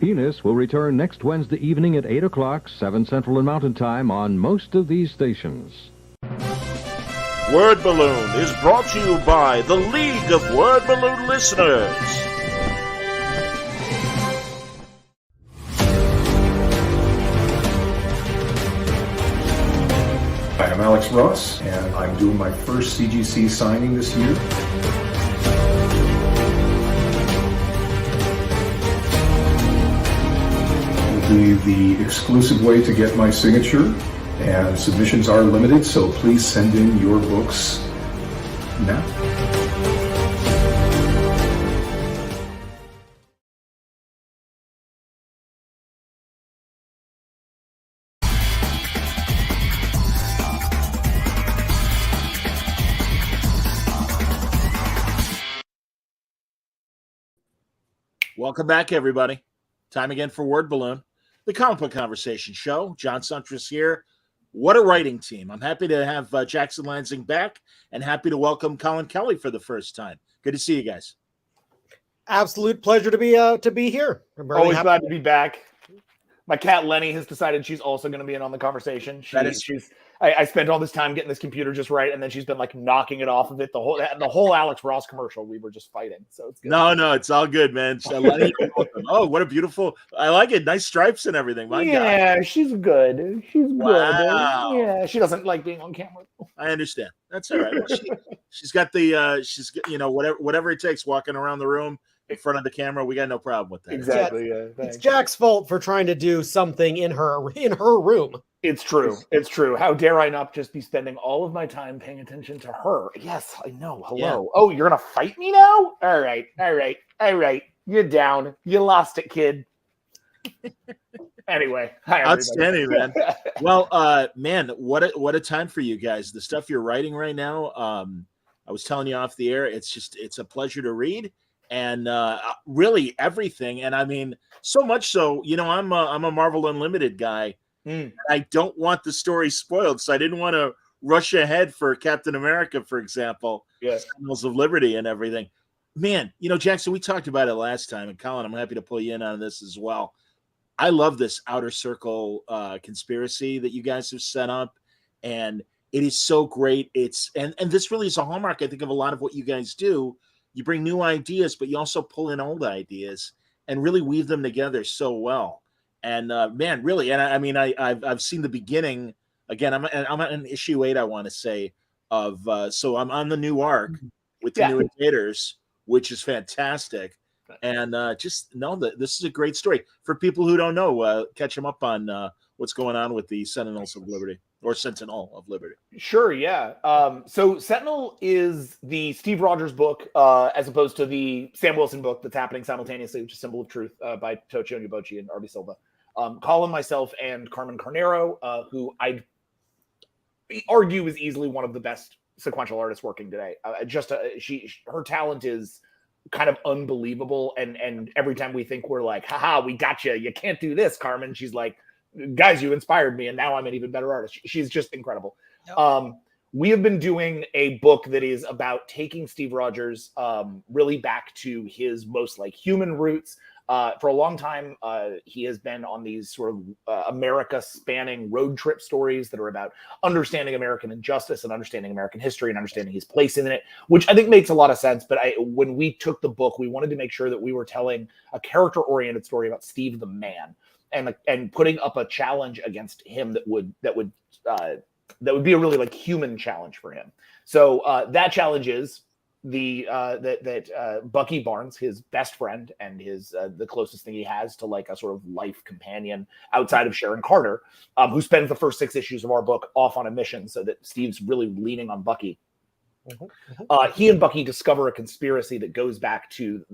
Enos will return next Wednesday evening at 8 o'clock, 7 Central and Mountain Time on most of these stations. Word Balloon is brought to you by the League of Word Balloon Listeners. Hi, I'm Alex Ross, and I'm doing my first CGC signing this year. It will be the exclusive way to get my signature, and submissions are limited, so please send in your books now. Welcome back, everybody. Time again for Word Balloon, the comic book conversation show. John Suntress here. What a writing team. I'm happy to have Jackson Lanzing back and happy to welcome Collin Kelly for the first time. Good to see you guys. Absolute pleasure to be here. I'm really Always happy. glad to be back. My cat Lenny has decided she's also going to be in on the conversation. I spent all this time getting this computer just right, and then she's been like knocking it off of it. The whole Alex Ross commercial, we were just fighting. So it's good. No, it's all good, man. Lenny, oh, what a beautiful! I like it. Nice stripes and everything. My God. She's good. She's Wow. good. Yeah, she doesn't like being on camera. I understand. That's all right. Well, she's got the whatever it takes, walking around the room in front of the camera. We got no problem with that. Exactly. Yeah, it's Jack's fault for trying to do something in her room. It's true. It's true. How dare I not just be spending all of my time paying attention to her? Yes, I know. Hello. Yeah. Oh, you're going to fight me now? All right. You're down. You lost it, kid. Anyway. Hi, everybody. Outstanding, man. Well, man, what a time for you guys. The stuff you're writing right now, I was telling you off the air, it's a pleasure to read. And really everything. And I mean, so much so, I'm a Marvel Unlimited guy. I don't want the story spoiled, so I didn't want to rush ahead for Captain America, for example. Yes. Sentinels of Liberty and everything. Man, Jackson, we talked about it last time, and Collin, I'm happy to pull you in on this as well. I love this Outer Circle conspiracy that you guys have set up, and it is so great. And this really is a hallmark, I think, of a lot of what you guys do. You bring new ideas, but you also pull in old ideas and really weave them together so well. And man, really, and I mean, I've seen the beginning. Again, I'm at an issue 8, I want to say, of so I'm on the new arc with the new Invaders, which is fantastic. And just know that this is a great story for people who don't know. Catch them up on what's going on with the Sentinels of Liberty. Or Sentinel of Liberty. Sure, yeah. So Sentinel is the Steve Rogers book, as opposed to the Sam Wilson book that's happening simultaneously, which is Symbol of Truth by Tochi Onyebuchi and Arby Silva. Collin, myself, and Carmen Carnero, who I'd argue is easily one of the best sequential artists working today. Her talent is kind of unbelievable, and every time we think we're like, haha, we got you can't do this, Carmen, she's like, guys, you inspired me, and now I'm an even better artist. She's just incredible. Yep. We have been doing a book that is about taking Steve Rogers really back to his most like human roots. For a long time, he has been on these sort of America-spanning road trip stories that are about understanding American injustice and understanding American history and understanding his place in it, which I think makes a lot of sense. But when we took the book, we wanted to make sure that we were telling a character-oriented story about Steve the man. And putting up a challenge against him that would be a really like human challenge for him. So that challenge is that Bucky Barnes, his best friend and his the closest thing he has to like a sort of life companion outside of Sharon Carter, who spends the first 6 issues of our book off on a mission, so that Steve's really leaning on Bucky. He and Bucky discover a conspiracy that goes back to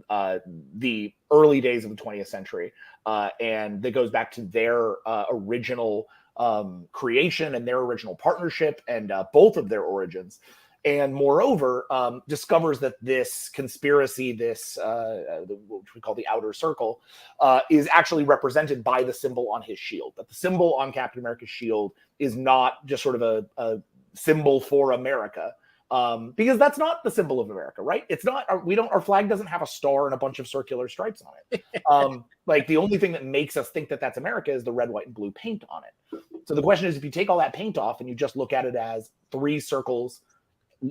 the early days of the 20th century, and that goes back to their original creation and their original partnership and both of their origins. And moreover, discovers that this conspiracy, which we call the Outer Circle, is actually represented by the symbol on his shield. That the symbol on Captain America's shield is not just sort of a symbol for America, Because that's not the symbol of America, right? It's not. Our flag doesn't have a star and a bunch of circular stripes on it. Like the only thing that makes us think that that's America is the red, white, and blue paint on it. So the question is, if you take all that paint off and you just look at it as 3 circles,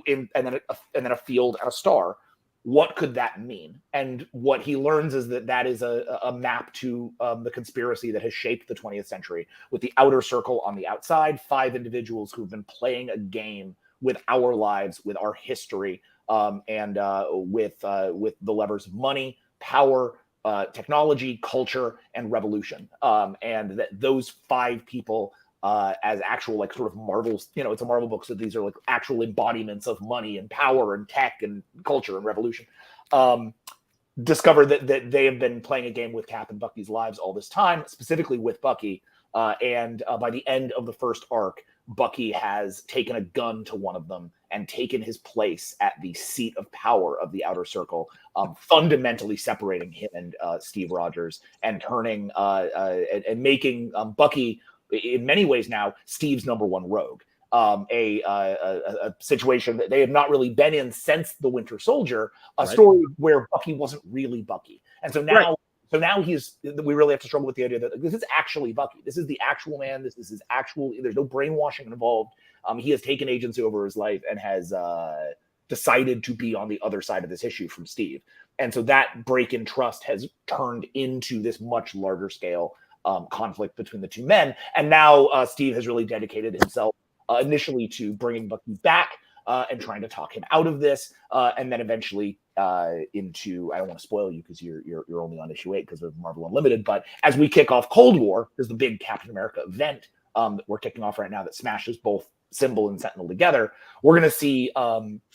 and then a field and a star, what could that mean? And what he learns is that is a map to the conspiracy that has shaped the 20th century, with the outer circle on the outside, 5 individuals who've been playing a game with our lives, with our history, and with the levers of money, power, technology, culture, and revolution. And that those 5 people, as actual, like, sort of Marvel's, it's a Marvel book, so these are like actual embodiments of money and power and tech and culture and revolution, discover that they have been playing a game with Cap and Bucky's lives all this time, specifically with Bucky. And by the end of the first arc, Bucky has taken a gun to one of them and taken his place at the seat of power of the Outer Circle, fundamentally separating him and Steve Rogers, and turning and making Bucky, in many ways now, Steve's number 1 rogue. A situation that they have not really been in since The Winter Soldier, a story where Bucky wasn't really Bucky. And so now, right. So now we really have to struggle with the idea that this is actually Bucky. This is the actual man. This is his actual, there's no brainwashing involved. He has taken agency over his life and has decided to be on the other side of this issue from Steve. And so that break in trust has turned into this much larger scale conflict between the 2 men. And now Steve has really dedicated himself initially to bringing Bucky back and trying to talk him out of this, and then eventually into, I don't want to spoil you because you're only on issue 8 because of Marvel Unlimited, but as we kick off Cold War, there's the big Captain America event that we're kicking off right now that smashes both Symbol and Sentinel together. We're going to see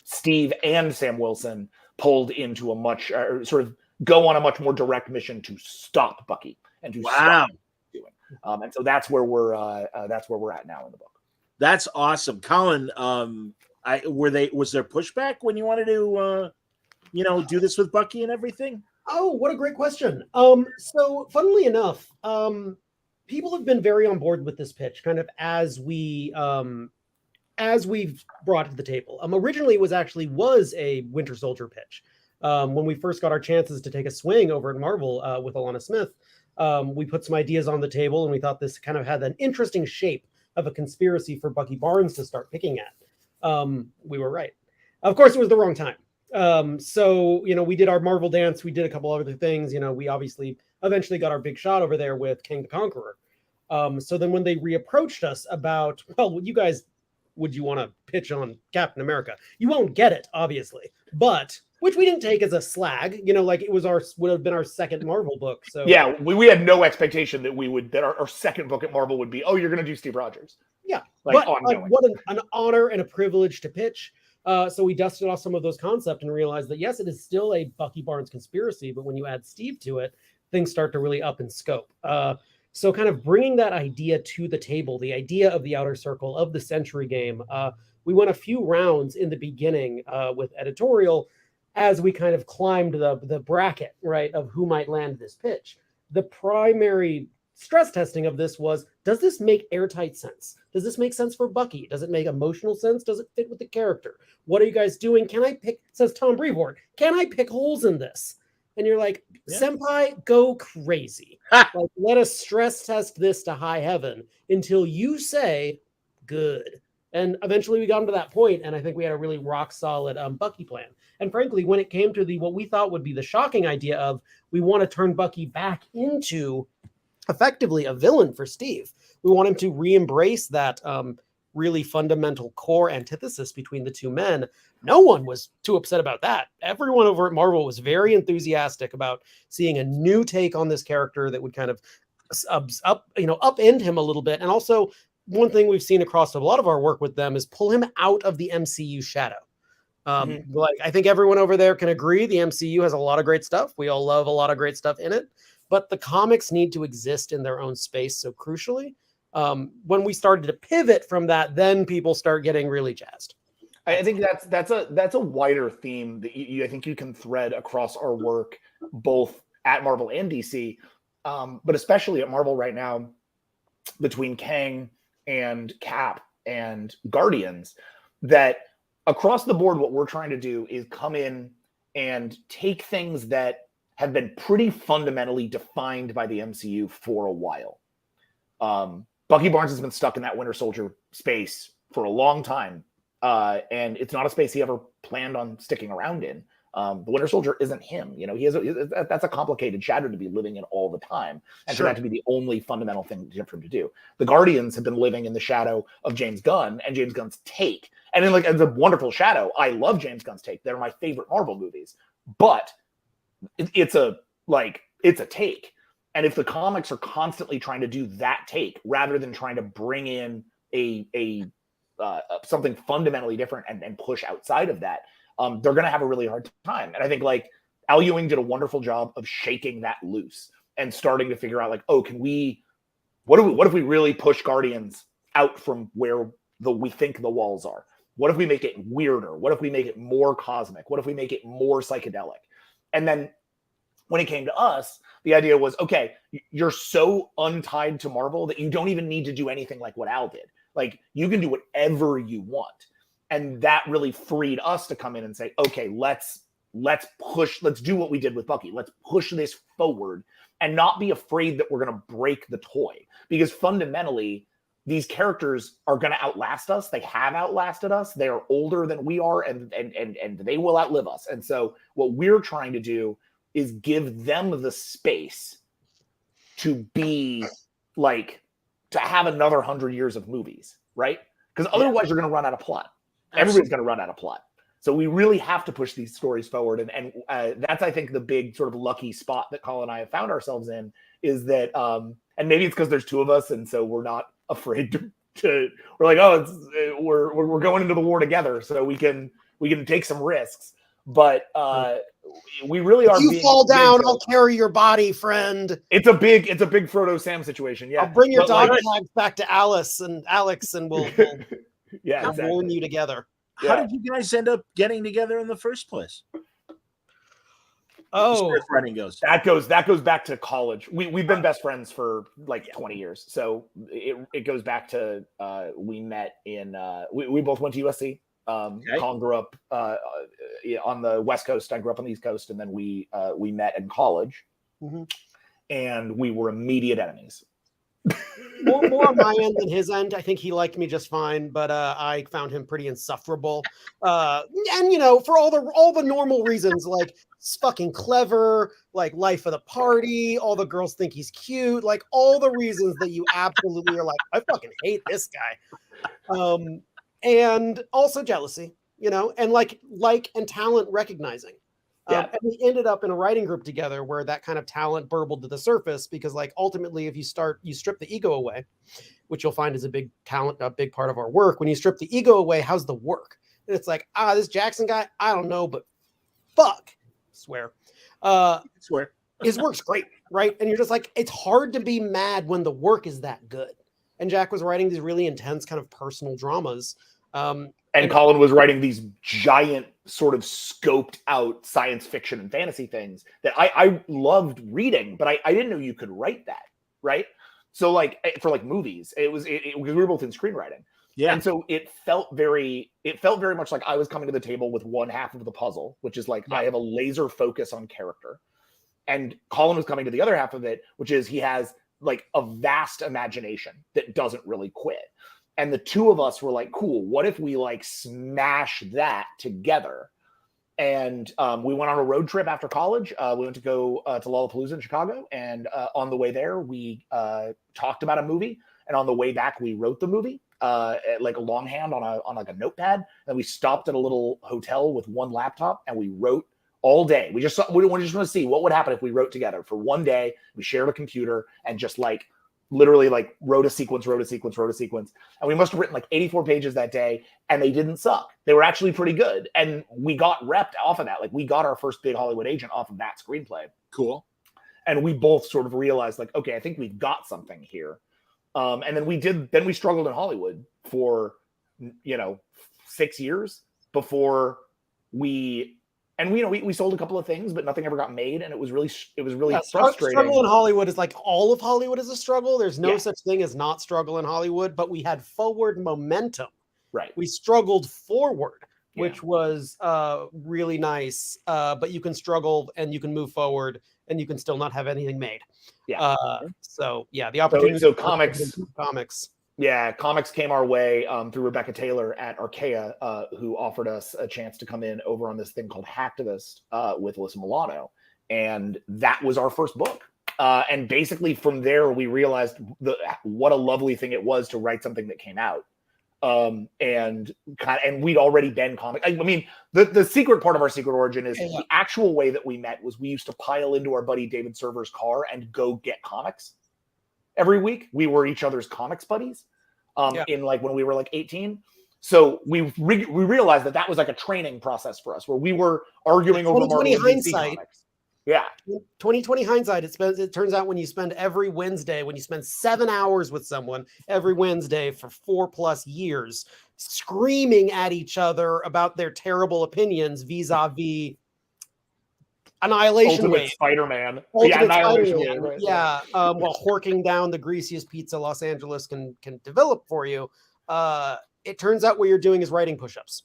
Steve and Sam Wilson pulled into a much sort of go on a much more direct mission to stop Bucky and to stop doing. And so that's where we're at now in the book. That's awesome, Collin. Was there pushback when you wanted to do this with Bucky and everything? Oh, what a great question. So funnily enough, people have been very on board with this pitch, kind of as we've brought it to the table. Originally, it was a Winter Soldier pitch. When we first got our chances to take a swing over at Marvel with Alana Smith, we put some ideas on the table, and we thought this kind of had an interesting shape of a conspiracy for Bucky Barnes to start picking at. We were right. Of course, it was the wrong time. So, we did our Marvel dance. We did a couple other things. We obviously eventually got our big shot over there with Kang the Conqueror. So then when they reapproached us about, well, you guys, would you want to pitch on Captain America? You won't get it, obviously, but which we didn't take as a slag, like it would have been our second Marvel book. So yeah, we had no expectation that our second book at Marvel would be, oh, you're going to do Steve Rogers. Yeah, but what an honor and a privilege to pitch. So we dusted off some of those concepts and realized that, yes, it is still a Bucky Barnes conspiracy, but when you add Steve to it, things start to really up in scope. So kind of bringing that idea to the table, the idea of the Outer Circle, of the Century game, we went a few rounds in the beginning with editorial as we kind of climbed the bracket, right, of who might land this pitch. The primary stress testing of this was, does this make airtight sense? Does this make sense for Bucky? Does it make emotional sense? Does it fit with the character? What are you guys doing? Can I pick, says Tom Brevoort, can I pick holes in this? And you're like, yeah. Senpai, go crazy. Like, let us stress test this to high heaven until you say, good. And eventually we got to that point, and I think we had a really rock solid Bucky plan. And frankly, when it came to what we thought would be the shocking idea of, we want to turn Bucky back into effectively a villain for Steve. We want him to re-embrace that really fundamental core antithesis between the 2 men. No one was too upset about that. Everyone over at Marvel was very enthusiastic about seeing a new take on this character that would kind of upend him a little bit. And also, one thing we've seen across a lot of our work with them is pull him out of the MCU shadow. Like, I think everyone over there can agree the MCU has a lot of great stuff. We all love a lot of great stuff in it, but the comics need to exist in their own space. So crucially, when we started to pivot from that, then people start getting really jazzed. I think that's a wider theme that I think you can thread across our work, both at Marvel and DC, but especially at Marvel right now, between Kang and Cap and Guardians, that across the board, what we're trying to do is come in and take things that have been pretty fundamentally defined by the MCU for a while. Bucky Barnes has been stuck in that Winter Soldier space for a long time, and it's not a space he ever planned on sticking around in. The Winter Soldier isn't him. You know, that's a complicated shadow to be living in all the time, and for that to be the only fundamental thing for him to do. The Guardians have been living in the shadow of James Gunn and James Gunn's take, and then it's a wonderful shadow. I love James Gunn's take; they're my favorite Marvel movies, but it's a take. And if the comics are constantly trying to do that take rather than trying to bring in a something fundamentally different and push outside of that, they're going to have a really hard time. And I think like Al Ewing did a wonderful job of shaking that loose and starting to figure out like, oh, what if we really push Guardians out from where we think the walls are? What if we make it weirder? What if we make it more cosmic? What if we make it more psychedelic? And then when it came to us, the idea was, okay, you're so untied to Marvel that you don't even need to do anything like what Al did. Like, you can do whatever you want. And that really freed us to come in and say, okay, let's do what we did with Bucky. Let's push this forward and not be afraid that we're going to break the toy. Because fundamentally, these characters are going to outlast us. They have outlasted us. They are older than we are, and they will outlive us. And so what we're trying to do is give them the space to be like, to have another 100 years of movies, right? Because otherwise you're going to run out of plot. Everybody's going to run out of plot. So we really have to push these stories forward. And that's, I think, the big sort of lucky spot that Collin and I have found ourselves in, is that, and maybe it's because there's two of us, and so we're not afraid to we're like, oh, we're going into the war together, so we can take some risks. But we really are. You fall down, I'll carry your body, friend. It's a big Frodo Sam situation. Yeah, I'll bring your dog tags back to Alex, and we'll yeah, exactly. warn you together. How did you guys end up getting together in the first place? Oh, writing goes. That goes back to college. We've been best friends for like 20 years. So it goes back to we met in we both went to USC. Collin grew up on the West Coast. I grew up on the East Coast, and then we met in college, and we were immediate enemies. more on my end than his end. I think he liked me just fine, but I found him pretty insufferable. And you know, for all the normal reasons, like he's fucking clever, like life of the party, all the girls think he's cute, like all the reasons that you absolutely are like, I fucking hate this guy. And also jealousy, you know, and like and talent recognizing. And we ended up in a writing group together where that kind of talent burbled to the surface, because like ultimately, if you strip the ego away, which you'll find is a big part of our work. When you strip the ego away, how's the work? And it's like, this Jackson guy, I don't know, but fuck, swear. His work's great, right? And you're just like, it's hard to be mad when the work is that good. And Jack was writing these really intense kind of personal dramas. And Collin was writing these giant sort of scoped out science fiction and fantasy things that I loved reading, but I didn't know you could write that, right? So like for like movies, it was we were both in screenwriting. Yeah. And so it felt very much like I was coming to the table with one half of the puzzle, which is like, I have a laser focus on character. And Collin was coming to the other half of it, which is he has like a vast imagination that doesn't really quit. And the two of us were like, cool, what if we like smash that together? And we went on a road trip after college. We went to go to Lollapalooza in Chicago. And on the way there, we talked about a movie. And on the way back, we wrote the movie like a longhand on like a notepad. And we stopped at a little hotel with one laptop, and we wrote all day. We just want to see what would happen if we wrote together for one day. We shared a computer and just like literally like wrote a sequence. And we must have written like 84 pages that day, and they didn't suck. They were actually pretty good. And we got repped off of that. Like we got our first big Hollywood agent off of that screenplay. Cool. And we both sort of realized like, okay, I think we've got something here. And then we struggled in Hollywood for, 6 years before we sold a couple of things, but nothing ever got made. And it was really frustrating. Struggle in Hollywood is like all of Hollywood is a struggle. There's no such thing as not struggle in Hollywood, but we had forward momentum. Right. We struggled forward. which was really nice. But you can struggle and you can move forward and you can still not have anything made. Yeah. The opportunity. So comics. Yeah, comics came our way through Rebecca Taylor at Archaea, who offered us a chance to come in over on this thing called Hacktivist with Alyssa Milano. And that was our first book. And basically from there, we realized what a lovely thing it was to write something that came out. And we'd already been comic. I mean, the secret part of our secret origin is the actual way that we met was we used to pile into our buddy David Server's car and go get comics. Every week, we were each other's comics buddies. In like when we were like 18. So we realized that was like a training process for us, where we were arguing over Marvel and DC comics. Yeah. 2020 hindsight, it turns out when you spend every Wednesday, when you spend 7 hours with someone every Wednesday for 4+ years, screaming at each other about their terrible opinions vis-a-vis Annihilation Ultimate Wave. Spider-Man. Annihilation Wave. Right? While horking down the greasiest pizza Los Angeles can develop for you. It turns out what you're doing is writing push-ups.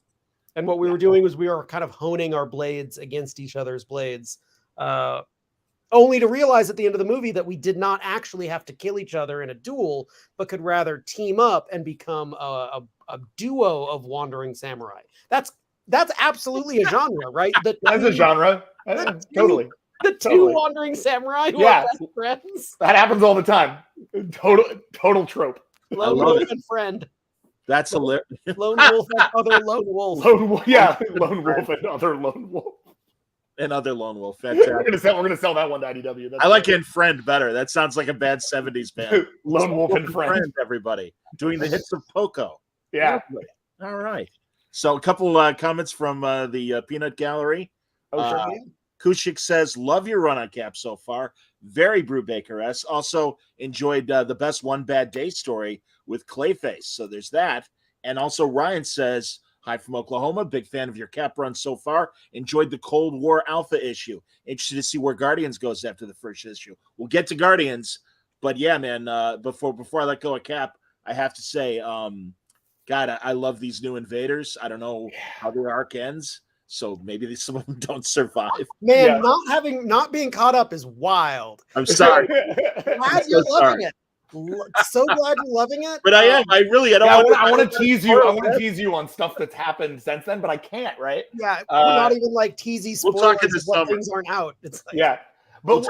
And what we were doing was we were kind of honing our blades against each other's blades. Only to realize at the end of the movie that we did not actually have to kill each other in a duel, but could rather team up and become a duo of wandering samurai. That's absolutely a genre, right? That's a genre. Totally. The two wandering samurai who are best friends. That happens all the time. Total trope. Lone wolf and friend. That's hilarious. Lone wolf and other lone wolf. Lone wolf and other lone wolf. Another lone wolf. Fantastic. We're gonna sell that one to IDW. I like "and Friend" better. That sounds like a bad 70s band. Lone wolf and friend. Everybody doing the hits of Poco. Yeah. Lovely. All right. So a couple comments from the Peanut Gallery. Kushik says, "Love your run on Cap so far. Very Brubaker-esque. Also enjoyed the best One Bad Day story with Clayface." So there's that. And also Ryan says, "Hi from Oklahoma. Big fan of your Cap run so far. Enjoyed the Cold War Alpha issue. Interested to see where Guardians goes after the first issue." We'll get to Guardians, but yeah, man. Before I let go of Cap, I have to say, God, I love these new Invaders. I don't know how their arc ends, so maybe some of them don't survive. Man, not being caught up is wild. I'm sorry. Glad you're loving it. So glad you're loving it. But I am. I want to tease you. I want to tease you on stuff that's happened since then, but I can't. Right? Yeah, we're not even like teasy spoilers. We'll talk in the summer. Things aren't out. It's like, but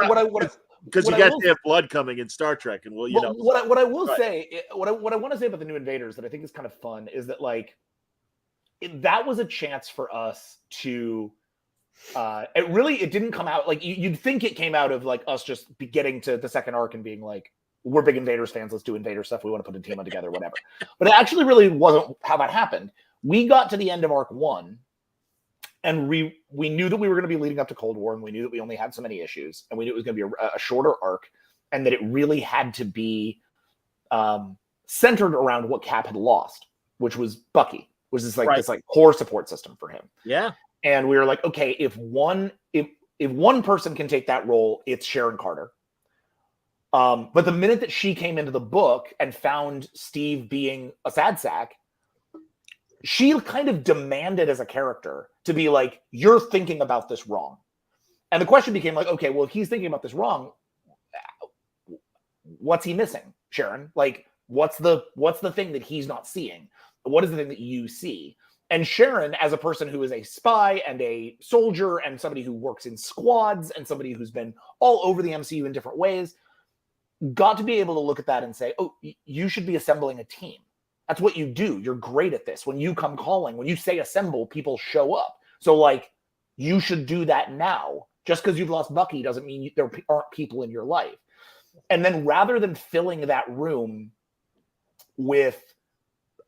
because you got to have blood coming in Star Trek, and what I will say, what I want to say about the new Invaders that I think is kind of fun is that that was a chance for us to. It didn't come out like you'd think it came out of like us just getting to the second arc and being like, we're big Invaders fans. Let's do Invader stuff. We want to put a team on together, whatever. But it actually really wasn't how that happened. We got to the end of arc 1, and we knew that we were going to be leading up to Cold War, and we knew that we only had so many issues, and we knew it was going to be a shorter arc, and that it really had to be centered around what Cap had lost, which was Bucky, which is this core support system for him. Yeah. And we were like, okay, if one person can take that role, it's Sharon Carter. But the minute that she came into the book and found Steve being a sad sack, she kind of demanded as a character to be like, you're thinking about this wrong. And the question became like, okay, well, if he's thinking about this wrong, what's he missing, Sharon? Like, what's the thing that he's not seeing? What is the thing that you see? And Sharon, as a person who is a spy and a soldier and somebody who works in squads and somebody who's been all over the MCU in different ways, got to be able to look at that and say, oh, you should be assembling a team. That's what you do. You're great at this. When you come calling, when you say assemble, people show up. So you should do that now. Just because you've lost Bucky doesn't mean there aren't people in your life. And then rather than filling that room with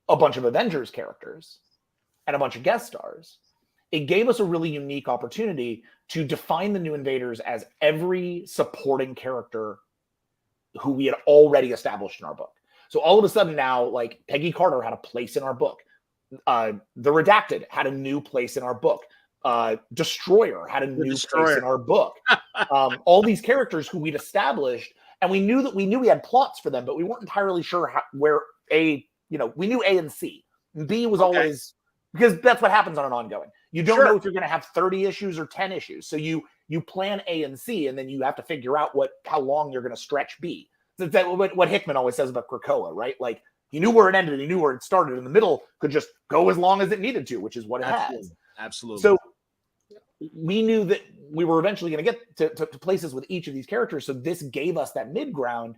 a bunch of Avengers characters and a bunch of guest stars, it gave us a really unique opportunity to define the new Invaders as every supporting character who we had already established in our book. So all of a sudden now, Peggy Carter had a place in our book. The Redacted had a new place in our book. Destroyer had a new place in our book. All these characters who we'd established, and we knew we had plots for them, but we weren't entirely sure where we knew A and C. B was always because that's what happens on an ongoing. You don't Sure. know if you're going to have 30 issues or 10 issues. So you plan A and C, and then you have to figure out how long you're going to stretch B. So that's what Hickman always says about Krakoa, right? Like, he knew where it ended, he knew where it started, and the middle could just go as long as it needed to, which is what it has. Absolutely. So we knew that we were eventually going to get to places with each of these characters. So this gave us that mid ground.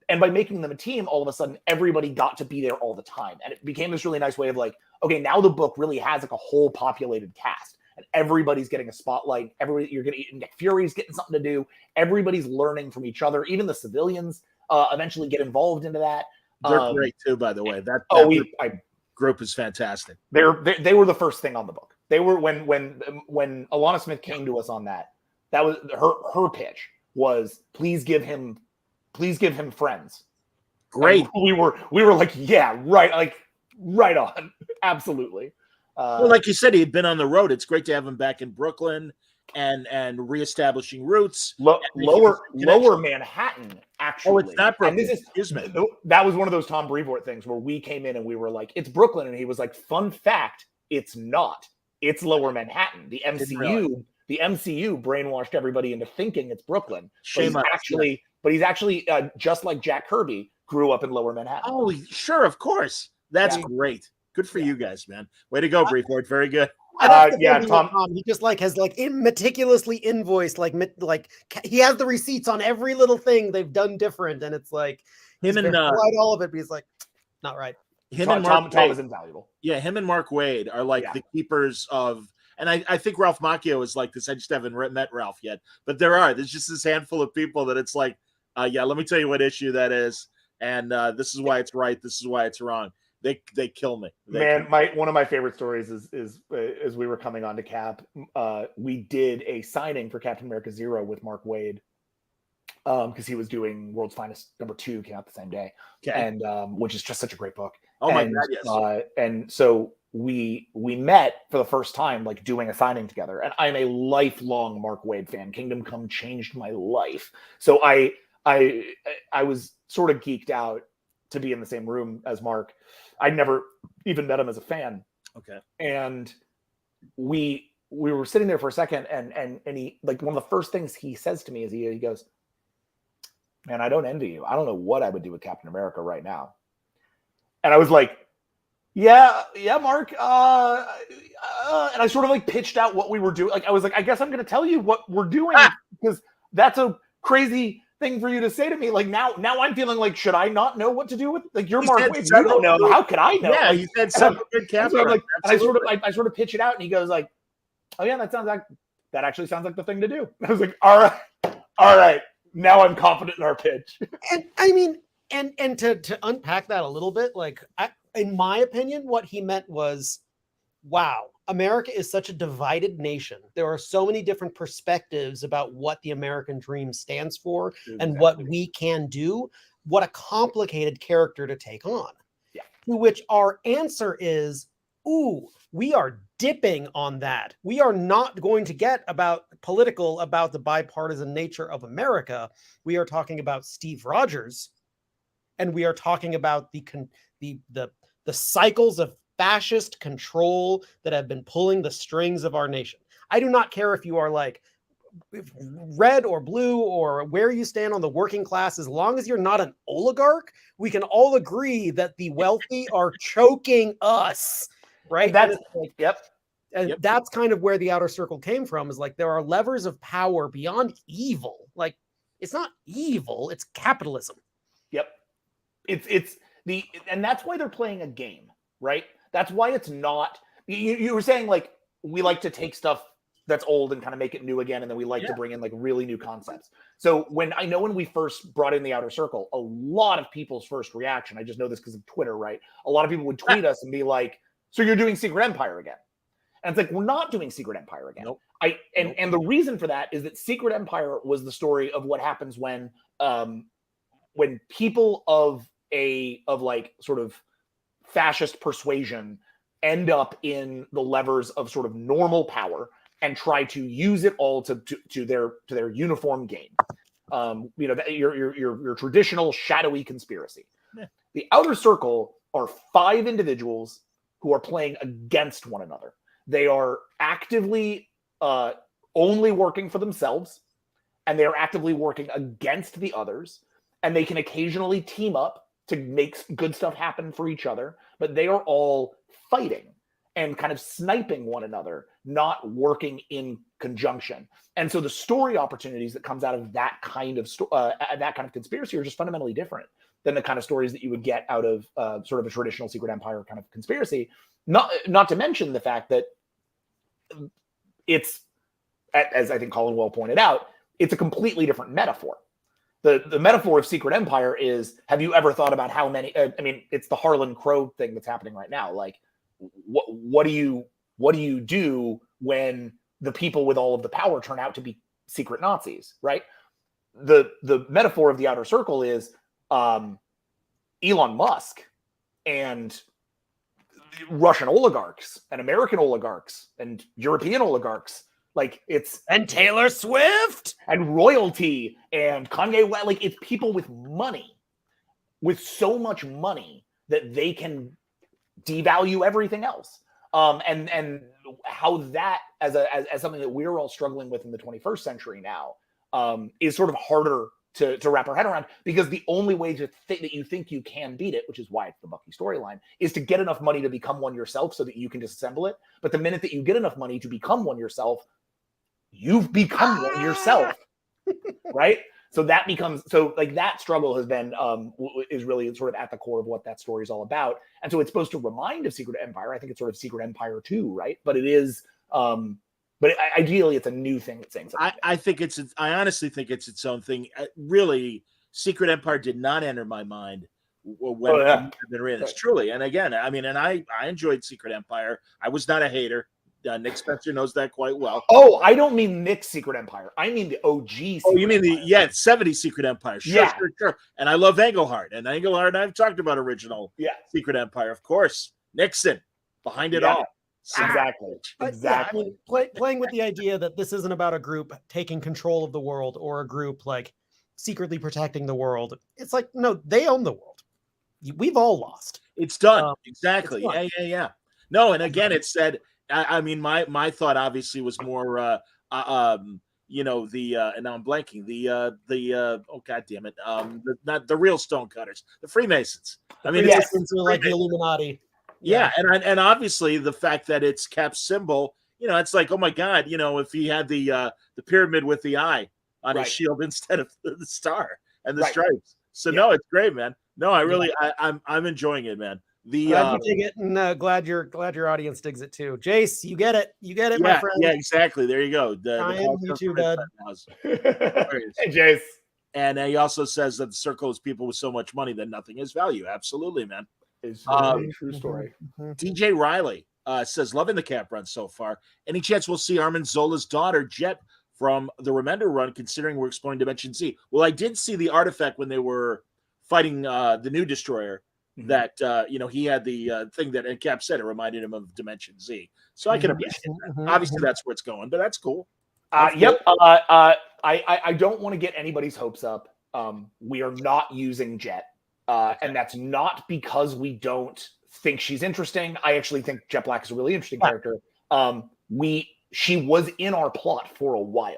And by making them a team, all of a sudden, everybody got to be there all the time. And it became this really nice way of like, okay, now the book really has like a whole populated cast. And everybody's getting a spotlight. You're getting Nick Fury's getting something to do. Everybody's learning from each other. Even the civilians eventually get involved into that. They're great too, by the way. That group is fantastic. They were the first thing on the book. They were when Alana Smith came to us on that. That was her pitch was please give him friends. Great. And we were like, yeah, right, like right on, absolutely. Well, like you said, he had been on the road. It's great to have him back in Brooklyn and reestablishing roots. Lower Manhattan, actually. Oh, it's not Brooklyn. And Excuse me. That was one of those Tom Brevoort things where we came in and we were like, it's Brooklyn, and he was like, fun fact, it's not. It's Lower Manhattan. The MCU brainwashed everybody into thinking it's Brooklyn. Shame on us. But he's actually just like Jack Kirby grew up in Lower Manhattan. Oh, sure, of course. That's great. Good for you guys, man. Way to go, Brevoort. Very good. Tom. He just has meticulously invoiced, like he has the receipts on every little thing they've done different, and it's like him and all of it. But he's like, not right. Tom is invaluable. Yeah, him and Mark Waid are like the keepers of. And I think Ralph Macchio is like this. I just haven't met Ralph yet. But there's just this handful of people that it's like, let me tell you what issue that is. And this is why it's right. This is why it's wrong. They kill me. One of my favorite stories is as we were coming on to Cap, we did a signing for Captain America 0 with Mark Waid. Because he was doing World's Finest #2, came out the same day. Okay. And which is just such a great book. Oh my God, yes. And so we met for the first time, like doing a signing together. And I'm a lifelong Mark Waid fan. Kingdom Come changed my life. So I was sort of geeked out to be in the same room as Mark. I'd never even met him as a fan. Okay. And we were sitting there for a second, and he, like, one of the first things he says to me is he goes, "Man, I don't envy you. I don't know what I would do with Captain America right now." And I was like, yeah, Mark. And I sort of like pitched out what we were doing. Like, I was like, I guess I'm going to tell you what we're doing because that's a crazy thing for you to say to me. Like, now I'm feeling like, should I not know what to do with? Like, you're Mark Waid. You don't know. How could I know? Yeah, you said something good, Captain. Like, and I sort of pitch it out, and he goes like, "Oh yeah, that actually sounds like the thing to do." And I was like, all right. Now I'm confident in our pitch. And I mean, and to unpack that a little bit, like, in my opinion, what he meant was, wow, America is such a divided nation. There are so many different perspectives about what the American dream stands for and what we can do. What a complicated character to take on. Yeah. To which our answer is, ooh, we are dipping on that. We are not going to get about the bipartisan nature of America. We are talking about Steve Rogers, and we are talking about the cycles of fascist control that have been pulling the strings of our nation. I do not care if you are like red or blue or where you stand on the working class, as long as you're not an oligarch. We can all agree that the wealthy are choking us. Right. That's that's kind of where the Outer Circle came from, is like, there are levers of power beyond evil. Like, it's not evil, it's capitalism. Yep. And that's why they're playing a game, right? That's why it's not, you were saying, like, we like to take stuff that's old and kind of make it new again. And then we like to bring in like really new concepts. So when we first brought in the Outer Circle, a lot of people's first reaction, I just know this because of Twitter, right? A lot of people would tweet us and be like, "So you're doing Secret Empire again?" And it's like, we're not doing Secret Empire again. Nope. And the reason for that is that Secret Empire was the story of what happens when people of like sort of fascist persuasion end up in the levers of sort of normal power and try to use it all to their uniform gain. Your traditional shadowy conspiracy. Yeah. The Outer Circle are 5 individuals who are playing against one another. They are actively only working for themselves, and they are actively working against the others, and they can occasionally team up to make good stuff happen for each other, but they are all fighting and kind of sniping one another, not working in conjunction. And so the story opportunities that comes out of that kind of conspiracy are just fundamentally different than the kind of stories that you would get out of sort of a traditional Secret Empire kind of conspiracy. Not to mention the fact that it's, as I think Collin well pointed out, it's a completely different metaphor. The metaphor of Secret Empire is, have you ever thought about how many, it's the Harlan Crow thing that's happening right now. Like, what do you do when the people with all of the power turn out to be secret Nazis, right? The metaphor of the outer circle is Elon Musk and Russian oligarchs and American oligarchs and European oligarchs. Like and Taylor Swift and royalty and Kanye West. Like, it's people with money, with so much money that they can devalue everything else. And how that as something that we're all struggling with in the 21st century now is sort of harder to wrap our head around, because the only way to think that you think you can beat it, which is why it's the Bucky storyline, is to get enough money to become one yourself so that you can disassemble it. But the minute that you get enough money to become one yourself, you've become one yourself, right? So that becomes, so like that struggle has been, is really sort of at the core of what that story is all about. And so it's supposed to remind of Secret Empire. I think it's sort of Secret Empire 2, right? But it is, but ideally it's a new thing that's saying something. I honestly think it's its own thing. Really, Secret Empire did not enter my mind when I've been reading this, truly. And again, I enjoyed Secret Empire. I was not a hater. Nick Spencer knows that quite well. Oh, I don't mean Nick's Secret Empire. I mean the OG Secret you mean Empire. the 70s Secret Empire. Sure. And I love Englehart. And Englehart, I've talked about original Secret Empire, of course. Nixon, behind it all. Exactly. Exactly. Playing with the idea that this isn't about a group taking control of the world or a group like secretly protecting the world. It's like, no, they own the world. We've all lost. It's done. Exactly. It's done. Yeah. No, and again, it said, my thought obviously was more, and now I'm blanking oh God damn it, not the real stonecutters, the Freemasons. Freemasons are like the Illuminati. Yeah, and obviously the fact that it's Cap's symbol, it's like, oh my God, if he had the pyramid with the eye on his shield instead of the star and the stripes. So no, it's great, man. No, I really, I'm enjoying it, man. Glad you dig it, and glad your audience digs it too. Jace, you get it, my friend. Yeah, exactly. There you go. You too, bud. Hey, Jace. And he also says that the circle is people with so much money that nothing has value. Absolutely, man. It's a true story. DJ Riley says, loving the Cap run so far. Any chance we'll see Armin Zola's daughter, Jet, from the Remender run, considering we're exploring Dimension Z? Well, I did see the artifact when they were fighting the new Destroyer. That he had the thing that, and Cap said it reminded him of Dimension Z, so I can appreciate that. Obviously, that's where it's going, but that's cool. Yep. I don't want to get anybody's hopes up. We are not using Jet, and that's not because we don't think she's interesting. I actually think Jet Black is a really interesting character. She was in our plot for a while,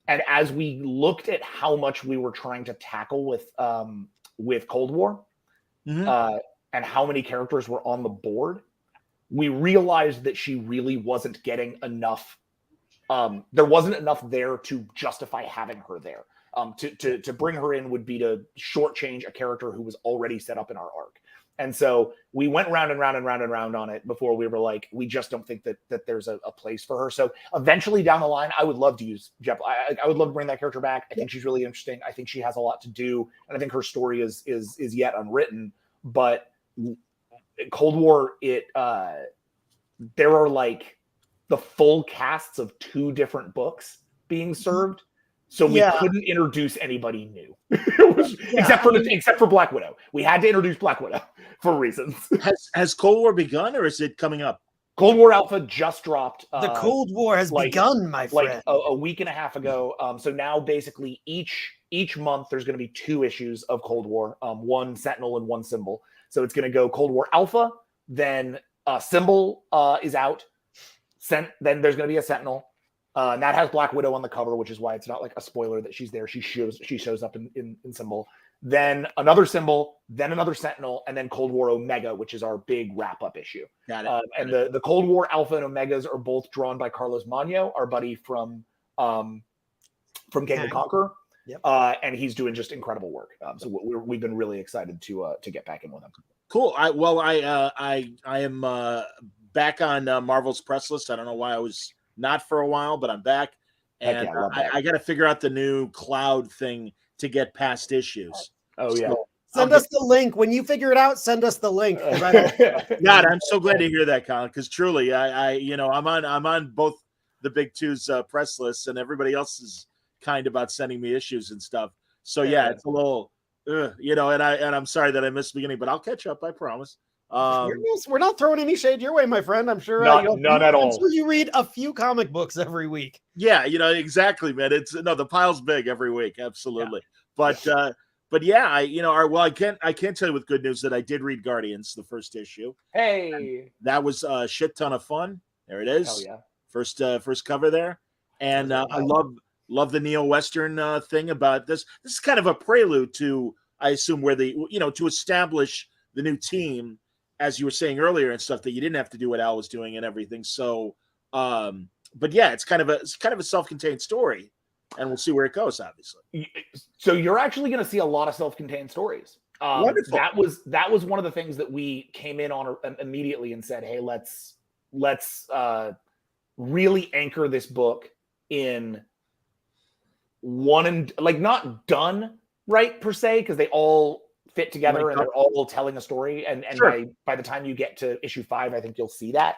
and as we looked at how much we were trying to tackle with Cold War. And how many characters were on the board, we realized that she really wasn't getting enough. There wasn't enough there to justify having her there. To bring her in would be to shortchange a character who was already set up in our arc. And so we went round and round and round and round on it before we were like, we just don't think that there's a place for her. So eventually down the line, I would love to use Jet. I would love to bring that character back. I think she's really interesting. I think she has a lot to do. And I think her story is yet unwritten. But Cold War, there are like the full casts of 2 different books being served. So we couldn't introduce anybody new, except for Black Widow. We had to introduce Black Widow for reasons. Has Cold War begun, or is it coming up? Cold War Alpha just dropped. The Cold War has begun, my friend. Like a week and a half ago. So now basically each month there's going to be 2 issues of Cold War, 1 Sentinel and 1 Symbol. So it's going to go Cold War Alpha, then Symbol is out. Then there's going to be a Sentinel. And that has Black Widow on the cover, which is why it's not like a spoiler that she's there. She shows up in Symbol. Then another Symbol, then another Sentinel, and then Cold War Omega, which is our big wrap-up issue. Got it. And the Cold War Alpha and Omegas are both drawn by Carlos Magno, our buddy from King the Conqueror. Yep. And he's doing just incredible work. So we've been really excited to get back in with him. Cool. I am back on Marvel's press list. I don't know why I was not for a while, but I'm back. And I got to figure out the new cloud thing to get past issues. Oh yeah. So, send us the link when you figure it out. Send us the link. God, I'm so glad to hear that, Collin. Because truly, I'm on both the big two's press lists, and everybody else is kind about sending me issues and stuff. So yeah, it's a little, and I'm sorry that I missed the beginning, but I'll catch up. I promise. We're not throwing any shade your way, my friend. I'm sure none at all. I'm sure you read a few comic books every week. Yeah, exactly, man. The pile's big every week, absolutely. Yeah. But yeah, I can't tell you with good news that I did read Guardians, the first issue. Hey, and that was a shit ton of fun. There it is. Hell yeah. First cover there, and I love the neo-Western thing about this. This is kind of a prelude to, I assume, where to establish the new team, as you were saying earlier and stuff, that you didn't have to do what Al was doing and everything. So, but yeah, it's kind of a self-contained story, and we'll see where it goes, obviously. So you're actually going to see a lot of self-contained stories. Wonderful. That was one of the things that we came in on immediately and said, hey, let's really anchor this book in one, and like not done right per se, because they all fit together and they're all telling a story. And sure, by the time you get to issue 5, I think you'll see that.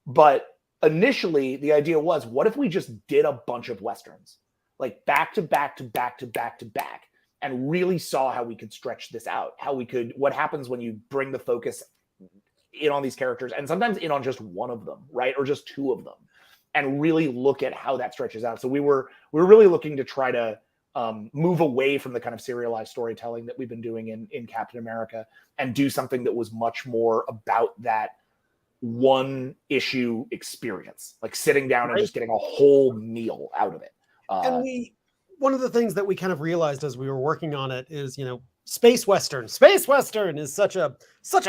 But initially the idea was, what if we just did a bunch of Westerns, like back to back to back to back to back, and really saw how we could stretch this out, what happens when you bring the focus in on these characters, and sometimes in on just one of them, right? Or just 2 of them, and really look at how that stretches out. So we were really looking to try to move away from the kind of serialized storytelling that we've been doing in Captain America, and do something that was much more about that one issue experience, like sitting down and just getting a whole meal out of it. And one of the things that we kind of realized as we were working on it is, space Western. Space Western is such a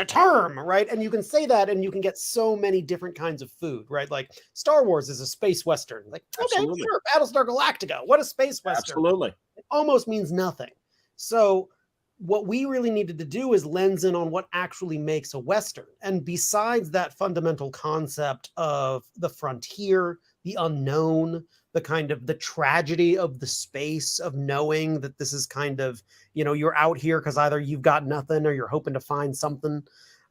term, right? And you can say that and you can get so many different kinds of food, right? Like Star Wars is a space Western. Like, okay, sure, Battlestar Galactica. What a space Western. Absolutely. It almost means nothing. So what we really needed to do is lens in on what actually makes a Western. And besides that fundamental concept of the frontier, the unknown, the tragedy of the space of knowing that this is kind of, you're out here because either you've got nothing or you're hoping to find something,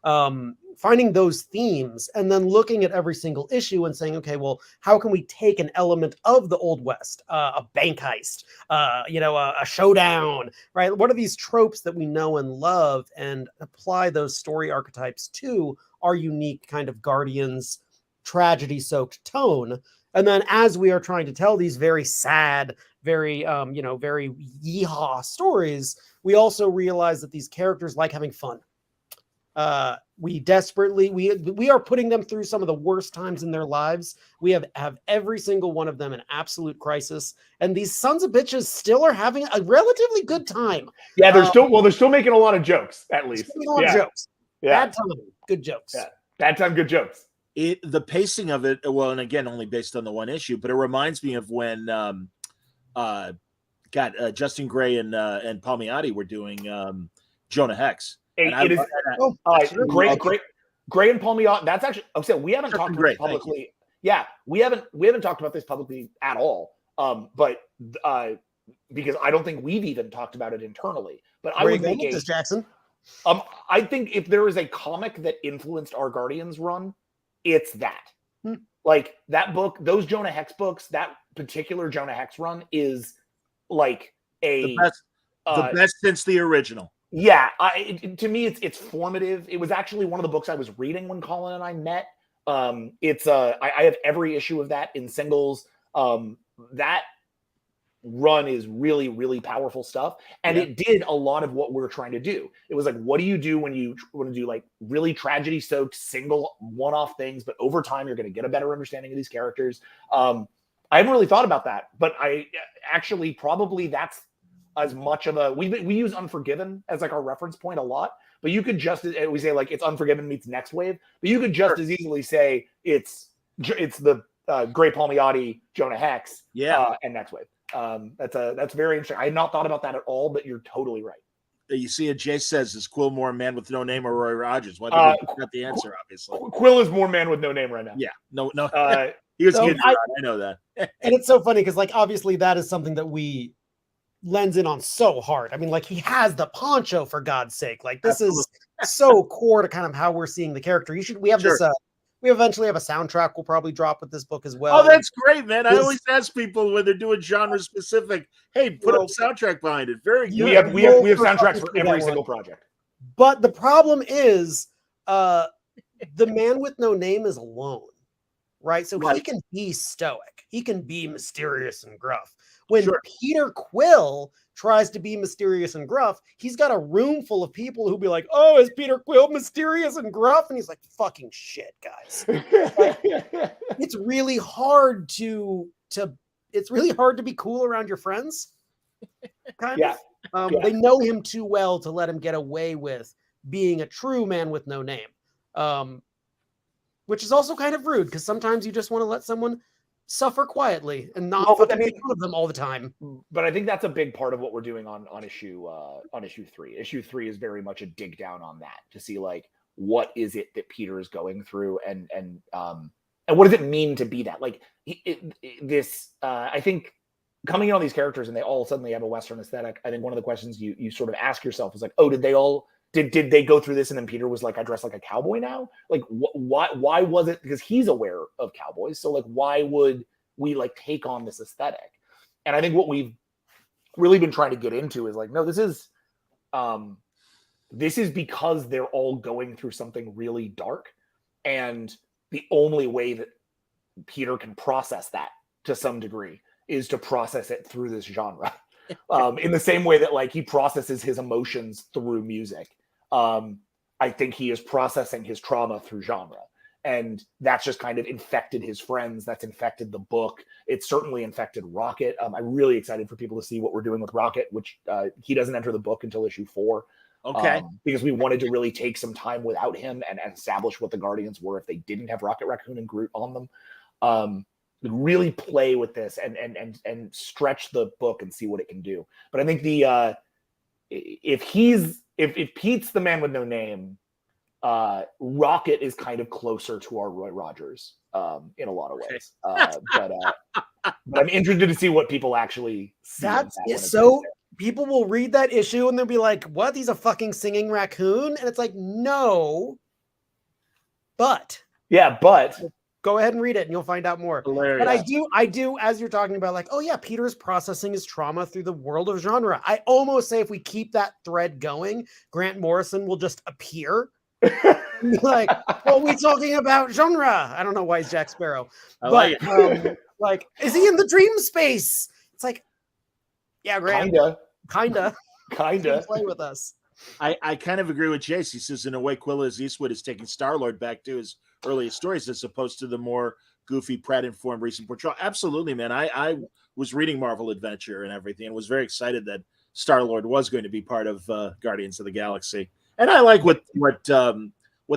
finding those themes and then looking at every single issue and saying, okay, well, how can we take an element of the Old West, a bank heist, a showdown, right? What are these tropes that we know and love, and apply those story archetypes to our unique kind of Guardians tragedy-soaked tone? And then as we are trying to tell these very sad, very, very yeehaw stories, we also realize that these characters like having fun. We are putting them through some of the worst times in their lives. We have every single one of them in absolute crisis. And these sons of bitches still are having a relatively good time. Yeah, they're still making a lot of jokes, at least. Making a lot of jokes. Yeah. Bad time, good jokes. Yeah. Bad time, good jokes. The pacing of it, well, and again, only based on the one issue, but it reminds me of when Justin Gray and Palmiotti were doing Jonah Hex. Gray and Palmiotti. That's actually we haven't talked about this publicly. Yeah, we haven't talked about this publicly at all. But because I don't think we've even talked about it internally. But I would make this, Jackson. I think if there is a comic that influenced our Guardians run, it's that. Like that book, those Jonah Hex books, that particular Jonah Hex run is like the best since the original. Yeah, to me, it's formative. It was actually one of the books I was reading when Collin and I met. I have every issue of that in singles. That run is really, really powerful stuff. And it did a lot of what we're trying to do. It was like, what do you do when you want to do like really tragedy soaked single one-off things, but over time you're going to get a better understanding of these characters. I haven't really thought about that, but I actually probably that's as much of a, we use Unforgiven as like our reference point a lot, but you could just, we say like it's Unforgiven meets Next Wave, but you could just as easily say it's the Gray Palmiotti, Jonah Hex, and Next Wave. That's very interesting. I had not thought about that at all, but you're totally right. You see it, Jay says, is Quill more Man with No Name or Roy Rogers? Well, I think got the answer, obviously. Quill is more Man with No Name right now. Yeah, no. He was kidding around. I know that. And it's so funny because, like, obviously that is something that we lens in on so hard. I mean, like, he has the poncho, for God's sake. Like, this is so core to kind of how we're seeing the character. We have this, we eventually have a soundtrack we'll probably drop with this book as well. Oh, that's great, man. I always ask people when they're doing genre specific, hey, put a soundtrack behind it. Very good. We have soundtracks for every single project. But the problem is the Man with No Name is alone. Right. So he can be stoic. He can be mysterious and gruff. When Peter Quill tries to be mysterious and gruff, he's got a room full of people who be like, oh, is Peter Quill mysterious and gruff? And he's like, fucking shit, guys. Like, it's really hard to be cool around your friends. Kind of. They know him too well to let him get away with being a true man with no name. Which is also kind of rude because sometimes you just want to let someone suffer quietly and not make fun of them all the time. But I think that's a big part of what we're doing on issue 3. Issue 3 is very much a dig down on that to see like what is it that Peter is going through and what does it mean to be that? Like I think coming in on these characters and they all suddenly have a Western aesthetic. I think one of the questions you sort of ask yourself is like, oh, did they go through this and then Peter was like, I dress like a cowboy now? Like, why was it? Because he's aware of cowboys. So like, why would we like take on this aesthetic? And I think what we've really been trying to get into is like, no, this is because they're all going through something really dark. And the only way that Peter can process that to some degree is to process it through this genre. In the same way that like he processes his emotions through music. I think he is processing his trauma through genre. And that's just kind of infected his friends. That's infected the book. It's certainly infected Rocket. I'm really excited for people to see what we're doing with Rocket, which he doesn't enter the book until issue 4. Okay. Because we wanted to really take some time without him and establish what the Guardians were if they didn't have Rocket Raccoon and Groot on them. Really play with this and stretch the book and see what it can do. But I think if Pete's the man with no name, Rocket is kind of closer to our Roy Rogers in a lot of ways. But I'm interested to see what people actually see. People will read that issue and they'll be like, what? He's a fucking singing raccoon? And it's like, no. But go ahead and read it and you'll find out more. Hilarious. But I do, as you're talking about, like, oh yeah, Peter's processing his trauma through the world of genre. I almost say if we keep that thread going, Grant Morrison will just appear. Like, well, we talking about genre. I don't know why he's Jack Sparrow. Like is he in the dream space? It's like, yeah, Grant. Kinda. Play with us. I kind of agree with Jace. He says, in a way, Quillis Eastwood is taking Star-Lord back to his earliest stories as opposed to the more goofy, Pratt-informed recent portrayal. Absolutely, man. I was reading Marvel Adventure and everything and was very excited that Star-Lord was going to be part of Guardians of the Galaxy. And I like what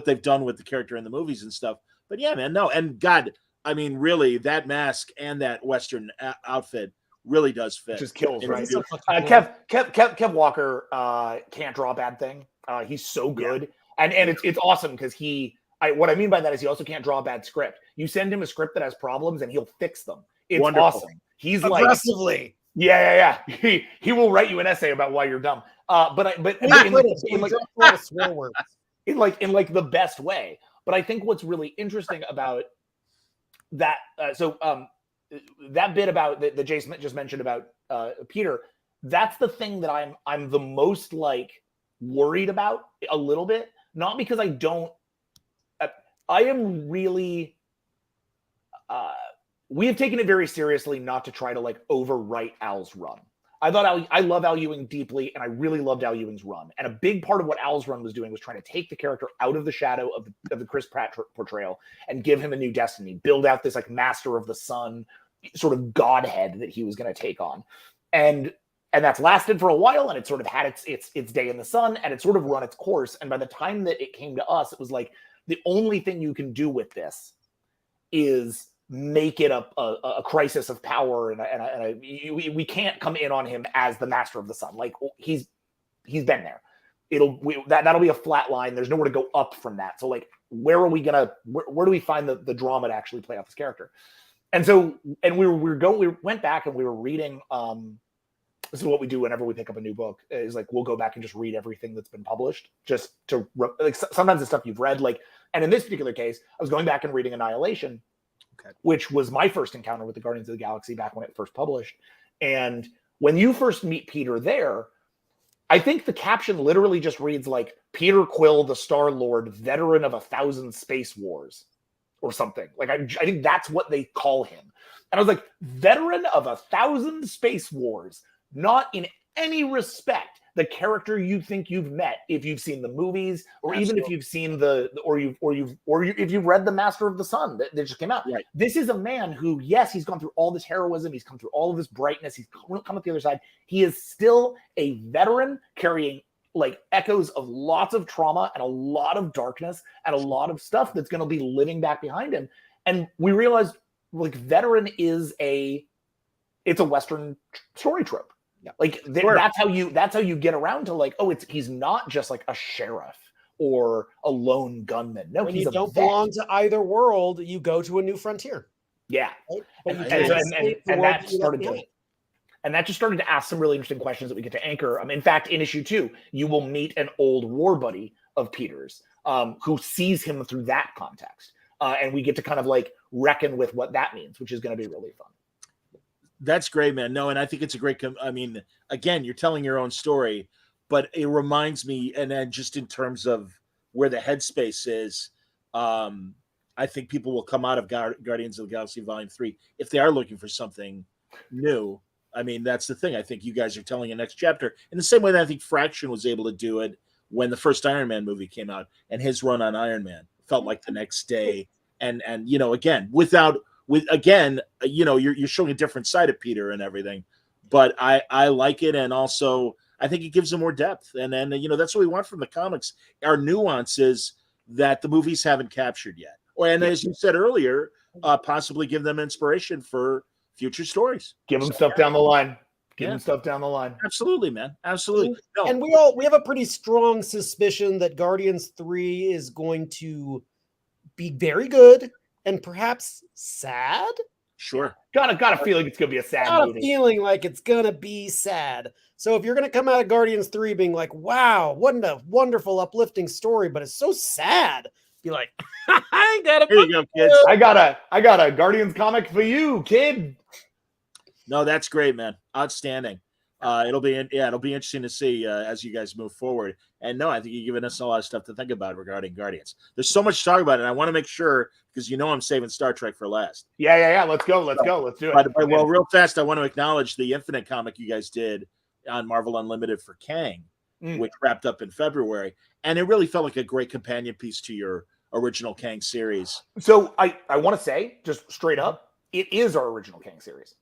they've done with the character in the movies and stuff. But yeah, man, no. And God, I mean, really, that mask and that Western outfit really does fit. Just kills, right? Kev Walker can't draw a bad thing. He's so good. Yeah. And it's awesome because what I mean by that is he also can't draw a bad script. You send him a script that has problems and he'll fix them. It's wonderful. Awesome. He's aggressively. Yeah. He will write you an essay about why you're dumb. But in the best way. But I think what's really interesting about that, that bit about that Jason just mentioned about Peter, that's the thing that I'm the most like worried about a little bit. Not because I am really we have taken it very seriously not to try to like overwrite Al's run. I love Al Ewing deeply, and I really loved Al Ewing's run. And a big part of what Al's run was doing was trying to take the character out of the shadow of the Chris Pratt portrayal and give him a new destiny, build out this like master of the sun sort of godhead that he was going to take on. And that's lasted for a while, and it sort of had its day in the sun, and it sort of run its course. And by the time that it came to us, it was like the only thing you can do with this is make it a crisis of power, and we can't come in on him as the master of the sun. Like he's been there. That'll be a flat line. There's nowhere to go up from that. So like, where do we find the drama to actually play out this character? And so, and we went back and we were reading. This is what we do whenever we pick up a new book. Is like we'll go back and just read everything that's been published, just to like sometimes the stuff you've read. Like, and in this particular case, I was going back and reading Annihilation. Okay. Which was my first encounter with the Guardians of the Galaxy back when it first published. And when you first meet Peter there, I think the caption literally just reads like Peter Quill, the Star-Lord, veteran of 1,000 space wars or something. Like I think that's what they call him. And I was like, veteran of 1,000 space wars, not in any respect the character you think you've met if you've seen the movies, or Absolutely. Even if you've seen if you've read The Master of the Sun that just came out. Right. This is a man who, yes, he's gone through all this heroism, he's come through all of this brightness, he's come up the other side. He is still a veteran carrying like echoes of lots of trauma and a lot of darkness and a lot of stuff that's going to be living back behind him. And we realized like veteran is it's a Western story trope. Yeah. Like that's how you get around to like, oh, he's not just like a sheriff or a lone gunman. No, when you don't belong to either world, you go to a new frontier. Yeah. Right? And that started to, and that just started to ask some really interesting questions that we get to anchor. In fact, in issue 2, you will meet an old war buddy of Peter's who sees him through that context. And we get to kind of like reckon with what that means, which is going to be really fun. That's great, man. No, and I think it's a great, again, you're telling your own story, but it reminds me, and then just in terms of where the headspace is, I think people will come out of Guardians of the Galaxy Volume 3 if they are looking for something new. That's the thing. I think you guys are telling a next chapter in the same way that I think Fraction was able to do it when the first Iron Man movie came out, and his run on Iron Man felt like the next day. And again, you're showing a different side of Peter and everything, but I like it. And also I think it gives them more depth. And then, that's what we want from the comics, are nuances that the movies haven't captured yet. And as you said earlier, possibly give them inspiration for future stories. Give them stuff down the line. Give them stuff down the line. Absolutely, man. Absolutely. No. And we have a pretty strong suspicion that Guardians 3 is going to be very good and perhaps sad. Sure. Got a feeling it's gonna be a sad movie. Feeling like it's gonna be sad. So if you're gonna come out of Guardians 3 being like, wow, what a wonderful, uplifting story, but it's so sad, be like, I got a Here you go, kids. I got a Guardians comic for you, kid. No, that's great, man. Outstanding. It'll be interesting to see as you guys move forward. And no, I think you've given us a lot of stuff to think about regarding Guardians. There's so much to talk about, and I want to make sure, because I'm saving Star Trek for last. Yeah. Let's go. Let's do it. But real fast, I want to acknowledge the Infinite comic you guys did on Marvel Unlimited for Kang, which wrapped up in February, and it really felt like a great companion piece to your original Kang series. So I want to say, just straight up, it is our original Kang series.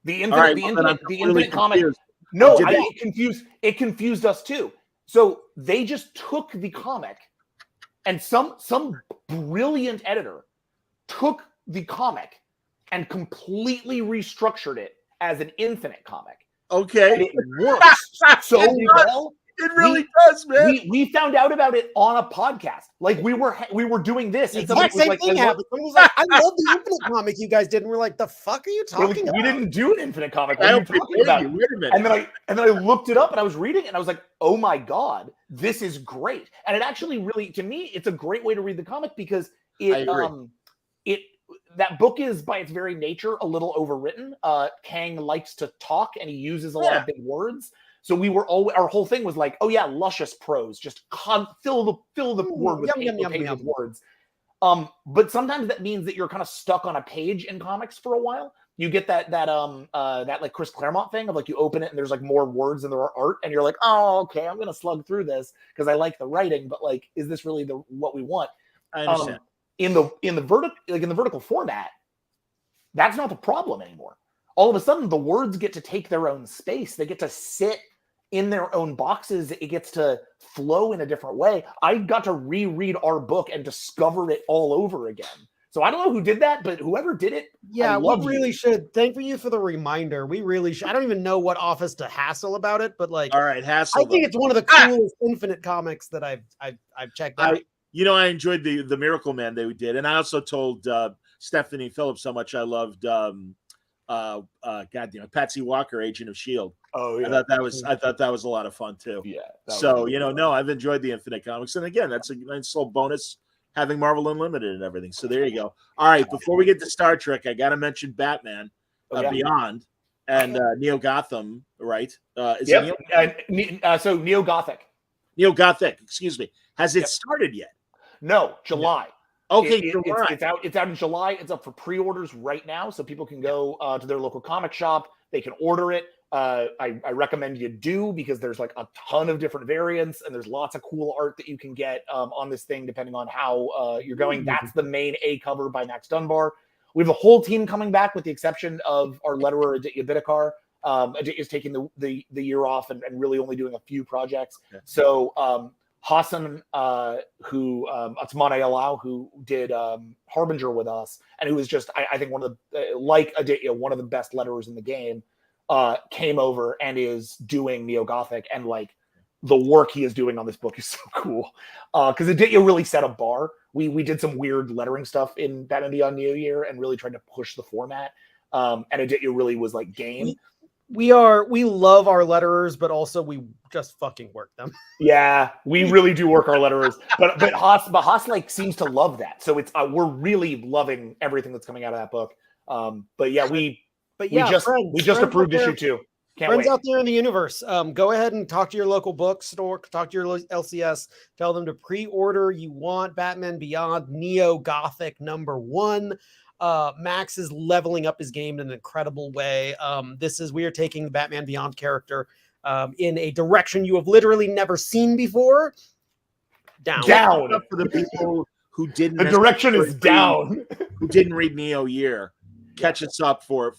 The Infinite comic. No, it confused us too. So they just took the comic, and some brilliant editor took the comic and completely restructured it as an Infinite comic. Okay, and it works so well. It really does, man. We found out about it on a podcast. Like we were doing this. The exact same thing happened. Someone was like, I love the Infinite comic you guys did. And we're like, the fuck are you talking about? We didn't do an Infinite comic. What are you talking about? Wait a minute. And then I looked it up and I was reading it and I was like, oh my God, this is great. And it actually really, to me, it's a great way to read the comic because that book is by its very nature a little overwritten. Kang likes to talk and he uses a lot of big words. So our whole thing was like, oh yeah, luscious prose, just fill the word with with words. But sometimes that means that you're kind of stuck on a page in comics for a while. You get that like Chris Claremont thing of like you open it and there's like more words than there are art, and you're like, oh, okay, I'm gonna slug through this because I like the writing, but like, is this really what we want? I understand. In the vertical format, that's not the problem anymore. All of a sudden, the words get to take their own space. They get to sit in their own boxes. It gets to flow in a different way. I got to reread our book and discover it all over again. So I don't know who did that, but whoever did it, yeah, we really should. Thank you for the reminder. We really should. I don't even know what office to hassle about it, but like, all right, hassle. I think it's one of the coolest Infinite comics that I've checked out. I enjoyed the Miracle Man they did, and I also told Stephanie Phillips how much I loved Patsy Walker, Agent of S.H.I.E.L.D. Oh yeah, I thought that was a lot of fun too. Yeah. So no, I've enjoyed the Infinite Comics, and again, that's a nice little bonus having Marvel Unlimited and everything. So there you go. All right, before we get to Star Trek, I got to mention Batman Beyond and Neo Gotham. Right? So Neo Gothic. Neo Gothic. Excuse me. Has it started yet? No, July. Okay, it's out. It's out in July. It's up for pre-orders right now, so people can go to their local comic shop. They can order it. I recommend you do, because there's like a ton of different variants, and there's lots of cool art that you can get on this thing depending on how you're going. That's the main A cover by Max Dunbar. We have a whole team coming back, with the exception of our letterer Aditya Bidikar. Aditya's taking the year off and really only doing a few projects. Yeah. So Hassan, who Atmana Yalau, who did Harbinger with us, and who was just, I think, one of the, like Aditya, one of the best letterers in the game, came over and is doing Neo Gothic, and like the work he is doing on this book is so cool. Because Aditya really set a bar. We did some weird lettering stuff in Batman Beyond Neo Year and really tried to push the format. And Aditya really was like game. We love our letterers, but also we just fucking work them. Yeah, we really do work our letterers, but Haas like seems to love that. So it's we're really loving everything that's coming out of that book. We just approved issue 2. Can't friends wait. Out there in the universe, go ahead and talk to your local bookstore, talk to your LCS, tell them to pre-order. You want Batman Beyond Neo Gothic #1. Max is leveling up his game in an incredible way. We are taking the Batman Beyond character in a direction you have literally never seen before. Down for the people who didn't. The direction is down. Who didn't read Neo Year? Catch us up for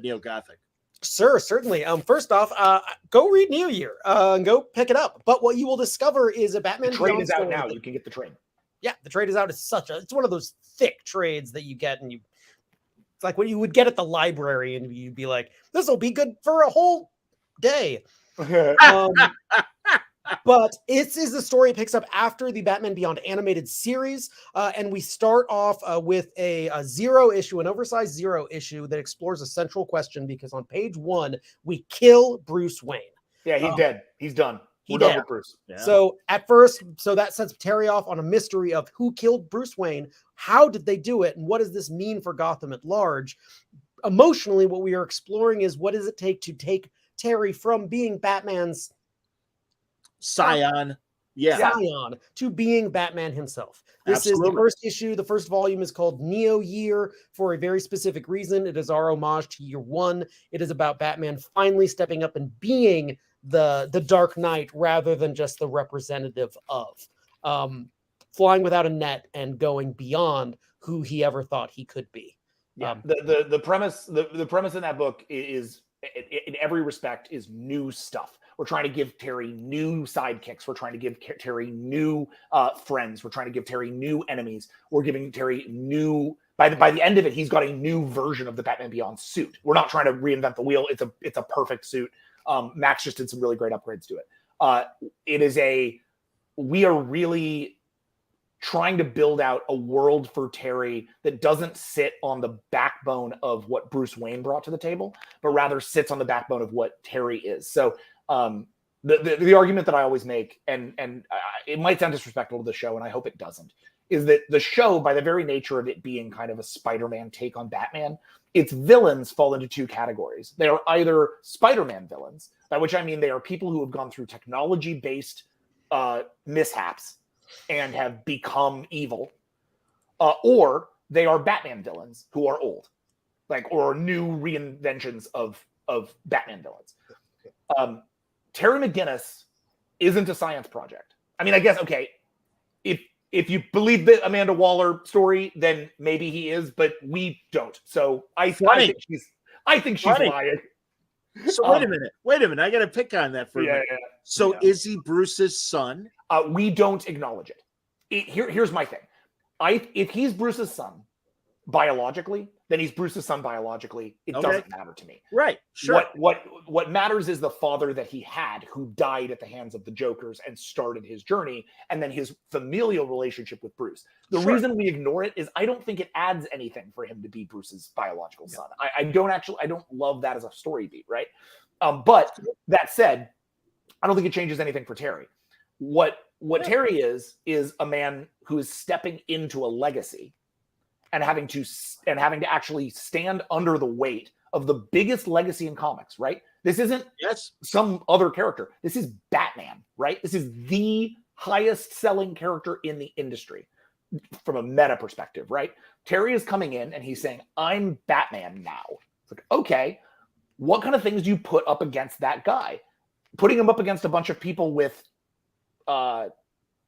Neo Gothic. Sure, certainly. First off, go read Neo Year and go pick it up. But what you will discover is a Batman Beyond. The trade is out now. You can get the trade. Yeah, the trade is out. It's one of those thick trades that you get, and it's like what you would get at the library, and you'd be like, this will be good for a whole day. But this is the story it picks up after the Batman Beyond animated series, and we start off with a zero issue, an oversized zero issue that explores a central question, because on page 1 we kill Bruce Wayne. Yeah, he's dead. He's done. We're done with Bruce. Yeah. So at first, that sets Terry off on a mystery of who killed Bruce Wayne, how did they do it, and what does this mean for Gotham at large? Emotionally, what we are exploring is what does it take to take Terry from being Batman's scion to being Batman himself. This is the first issue. The first volume is called Neo Year for a very specific reason. It is our homage to Year 1. It is about Batman finally stepping up and being the Dark Knight rather than just the representative of flying without a net and going beyond who he ever thought he could be. The premise in that book is in every respect is new stuff. We're trying to give Terry new sidekicks. We're trying to give Terry new friends. We're trying to give Terry new enemies. We're giving Terry new. By the end of it, he's got a new version of the Batman Beyond suit. We're not trying to reinvent the wheel. It's a perfect suit. Max just did some really great upgrades to it. We are really trying to build out a world for Terry that doesn't sit on the backbone of what Bruce Wayne brought to the table, but rather sits on the backbone of what Terry is. So the argument that I always make, and it might sound disrespectful to the show, and I hope it doesn't, is that the show, by the very nature of it being kind of a Spider-Man take on Batman, its villains fall into 2 categories. They are either Spider-Man villains, by which I mean they are people who have gone through technology-based mishaps and have become evil, or they are Batman villains who are old, like, or new reinventions of Batman villains. Terry McGinnis isn't a science project. I mean, I guess, okay, if you believe the Amanda Waller story, then maybe he is, but we don't. So I think she's lying. So wait a minute. I got to pick on that for a minute. Yeah. So is he Bruce's son? We don't acknowledge it. Here's my thing. If he's Bruce's son biologically, then he's Bruce's son biologically. It doesn't matter to me. Right. Sure. What matters is the father that he had, who died at the hands of the Jokers and started his journey, and then his familial relationship with Bruce. The reason we ignore it is I don't think it adds anything for him to be Bruce's biological son. I don't love that as a story beat, right? But that said, I don't think it changes anything for Terry. What Terry is a man who is stepping into a legacy and having to actually stand under the weight of the biggest legacy in comics, right? This isn't some other character. This is Batman, right? This is the highest selling character in the industry from a meta perspective, right? Terry is coming in and he's saying, I'm Batman now. It's like, okay, what kind of things do you put up against that guy? Putting him up against a bunch of people with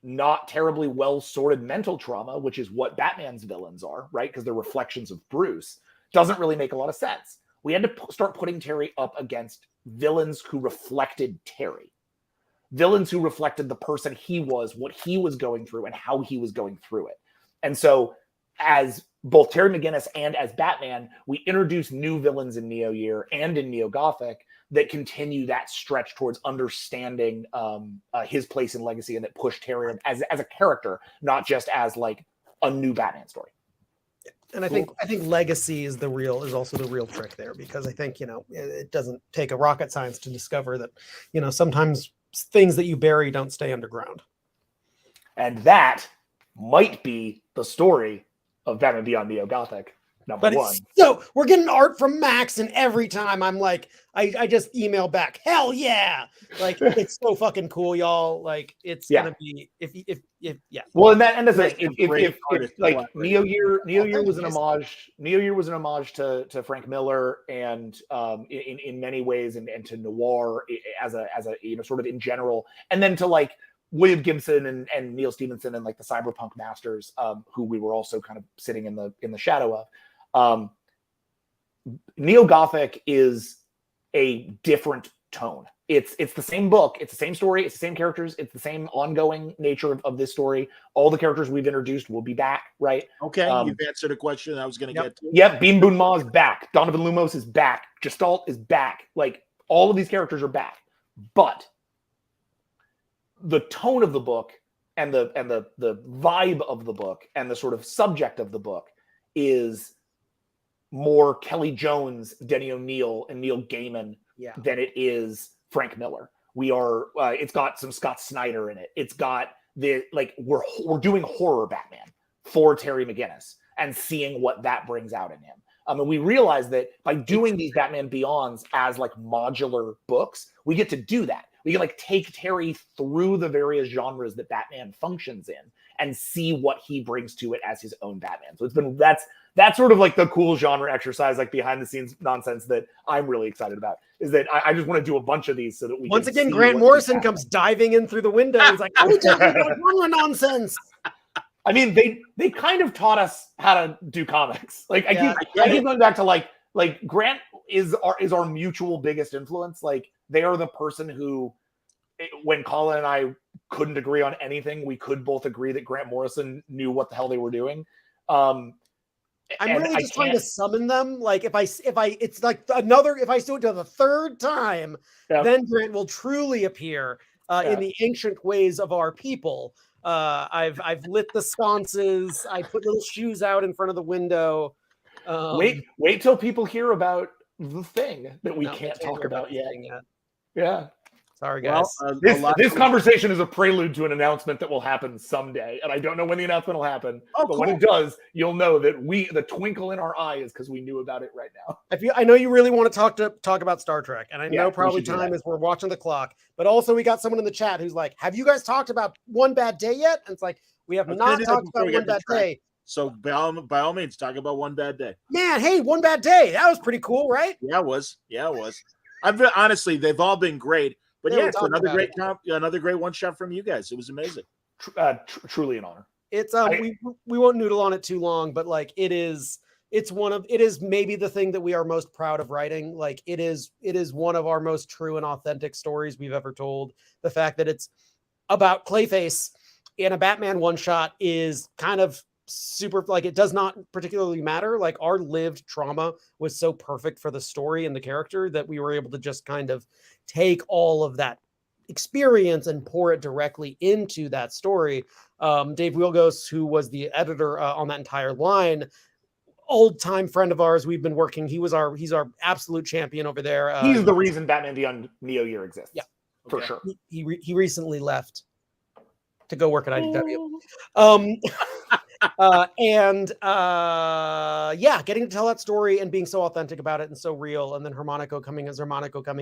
not terribly well sorted mental trauma, which is what Batman's villains are, right? Because they're reflections of Bruce, doesn't really make a lot of sense. We had to start putting Terry up against villains who reflected Terry, villains who reflected the person he was, what he was going through, and how he was going through it. And so, as both Terry McGinnis and as Batman, we introduce new villains in Neo Year and in Neo Gothic that continue that stretch towards understanding his place in legacy, and that push Terry as a character, not just as like a new Batman story. And I think legacy is also the real trick there, because I think, it doesn't take a rocket science to discover that, sometimes things that you bury don't stay underground. And that might be the story of Batman Beyond Neo Gothic. Number one. So we're getting art from Max, and every time I'm like, I just email back, hell yeah! Like, it's so fucking cool, y'all. Like, it's gonna be if Well, and that's like if like Neo Year was an homage. Neo Year was an homage to Frank Miller, and in many ways, and to noir as a sort of in general, and then to like William Gibson and Neil Stephenson and like the cyberpunk masters, who we were also kind of sitting in the shadow of. Neo Gothic is a different tone. It's the same book, it's the same story, it's the same characters, it's the same ongoing nature of this story. All the characters we've introduced will be back, right? Okay, you've answered a question I was going to get to. Yep, Beam Boon Ma is back. Donovan Lumos is back. Gestalt is back. Like, all of these characters are back. But the tone of the book and the vibe of the book and the sort of subject of the book is more Kelly Jones, Denny O'Neil, and Neil Gaiman than it is Frank Miller. It's got some Scott Snyder in it. It's got we're doing horror Batman for Terry McGinnis and seeing what that brings out in him. And we realize that by doing these Batman Beyonds as like modular books, we get to do that. We can like take Terry through the various genres that Batman functions in and see what he brings to it as his own Batman. So that's sort of like the cool genre exercise, like behind the scenes nonsense that I'm really excited about, is that I just want to do a bunch of these so that we once again, Grant Morrison comes diving in through the window. He's like, "Are we talking about genre nonsense?" I mean, they kind of taught us how to do comics. Like I keep going back to like Grant is our mutual biggest influence. Like, they are the person who, when Collin and I couldn't agree on anything, we could both agree that Grant Morrison knew what the hell they were doing. I'm really just trying to summon them. Like, if I it's like another, if I do it to the third time, then Grant will truly appear in the ancient ways of our people. I've lit the sconces. I put little shoes out in front of the window. Wait till people hear about the thing that we can't talk about yet. Yeah. Sorry, guys. Well, this conversation is a prelude to an announcement that will happen someday, and I don't know when the announcement will happen. But when it does, you'll know that the twinkle in our eye is because we knew about it right now. I know you really want to talk about Star Trek, and I know probably time is we're watching the clock. But also, we got someone in the chat who's like, "Have you guys talked about One Bad Day yet?" And it's like, we have not talked about One Bad Day. So by all means, talk about One Bad Day. Man, hey, One Bad Day. That was pretty cool, right? Yeah, it was. Honestly, they've all been great. But yeah, it's another great one shot from you guys. It was amazing. Truly an honor. It's we won't noodle on it too long, but like it is maybe the thing that we are most proud of writing. Like it is one of our most true and authentic stories we've ever told. The fact that it's about Clayface in a Batman one shot is kind of super, like, it does not particularly matter. Like our lived trauma was so perfect for the story and the character that we were able to just kind of take all of that experience and pour it directly into that story. Dave Wielgos, who was the editor on that entire line, old time friend of ours, we've been working. He's our absolute champion over there. He's the reason Batman Beyond Neo Year exists. Yeah, for sure. He recently left to go work at IDW. Getting to tell that story and being so authentic about it and so real, and then Harmonico coming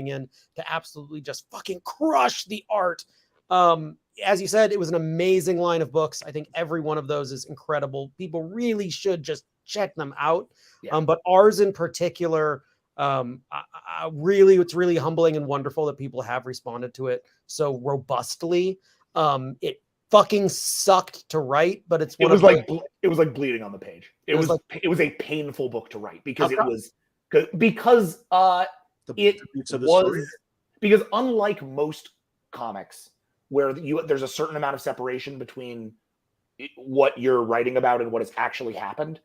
in to absolutely just fucking crush the art. As you said, it was an amazing line of books. I think every one of those is incredible. People really should just check them out. Yeah. But ours in particular, it's really humbling and wonderful that people have responded to it so robustly. It fucking sucked to write, but it was like bleeding on the page. It was a painful book to write because unlike most comics where there's a certain amount of separation between what you're writing about and what has actually happened.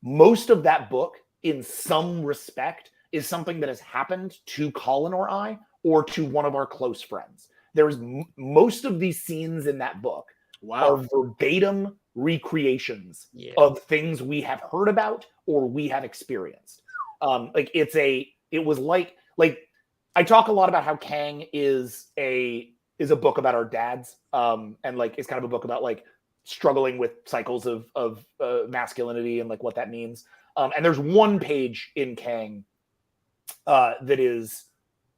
Most of that book, in some respect, is something that has happened to Collin or I, or to one of our close friends. There's most of these scenes in that book are verbatim recreations of things we have heard about or we have experienced. It was like I talk a lot about how Kang is a book about our dads, and like it's kind of a book about like struggling with cycles of masculinity and like what that means. And there's one page in Kang that is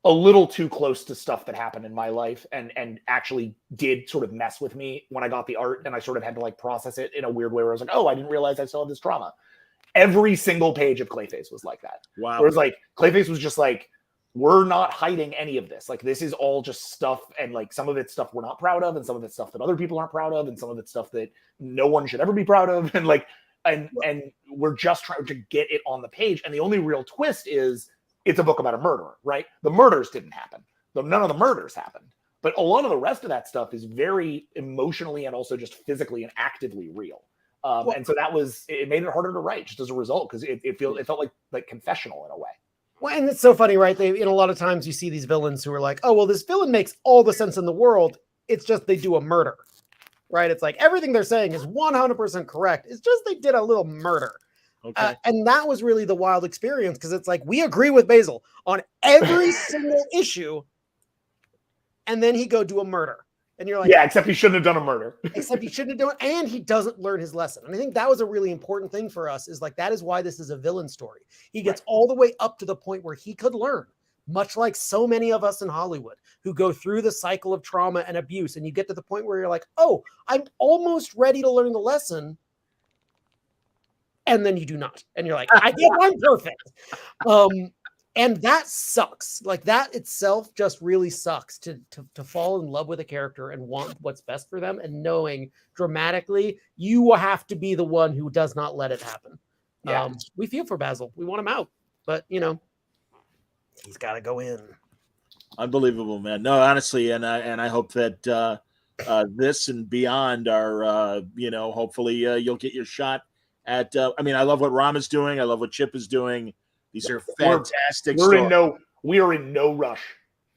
a little too close to stuff that happened in my life and actually did sort of mess with me when I got the art, and I sort of had to like process it in a weird way where I was like, oh, I didn't realize I still have this trauma. Every single page of Clayface was like that. Wow. Whereas like Clayface was just like, we're not hiding any of this. Like this is all just stuff, and like some of it's stuff we're not proud of, and some of it's stuff that other people aren't proud of, and some of it's stuff that no one should ever be proud of. And like and we're just trying to get it on the page. And the only real twist is it's a book about a murderer, right? The murders didn't happen. None of the murders happened. But a lot of the rest of that stuff is very emotionally and also just physically and actively real. And so it made it harder to write just as a result, because it felt like confessional in a way. Well, and it's so funny, right? A lot of times you see these villains who are like, oh, well, this villain makes all the sense in the world. It's just they do a murder, right? It's like everything they're saying is 100% correct. It's just they did a little murder. Okay. And that was really the wild experience, because it's like we agree with Basil on every single issue, and then he go do a murder. And you're like, yeah, except he shouldn't have done a murder. Except he shouldn't have done it, and he doesn't learn his lesson. And I think that was a really important thing for us, is like that is why this is a villain story. He gets all the way up to the point where he could learn, much like so many of us in Hollywood who go through the cycle of trauma and abuse, and you get to the point where you're like, oh, I'm almost ready to learn the lesson. And then you do not. And you're like, I think I'm perfect. And that sucks. Like that itself just really sucks to fall in love with a character and want what's best for them, and knowing dramatically you have to be the one who does not let it happen. Yeah. We feel for Basil. We want him out, but he's got to go in. Unbelievable, man. No, honestly, and I hope that this and beyond are hopefully you'll get your shot at. I love what Ram is doing. I love what Chip is doing. These are fantastic. We are in no rush.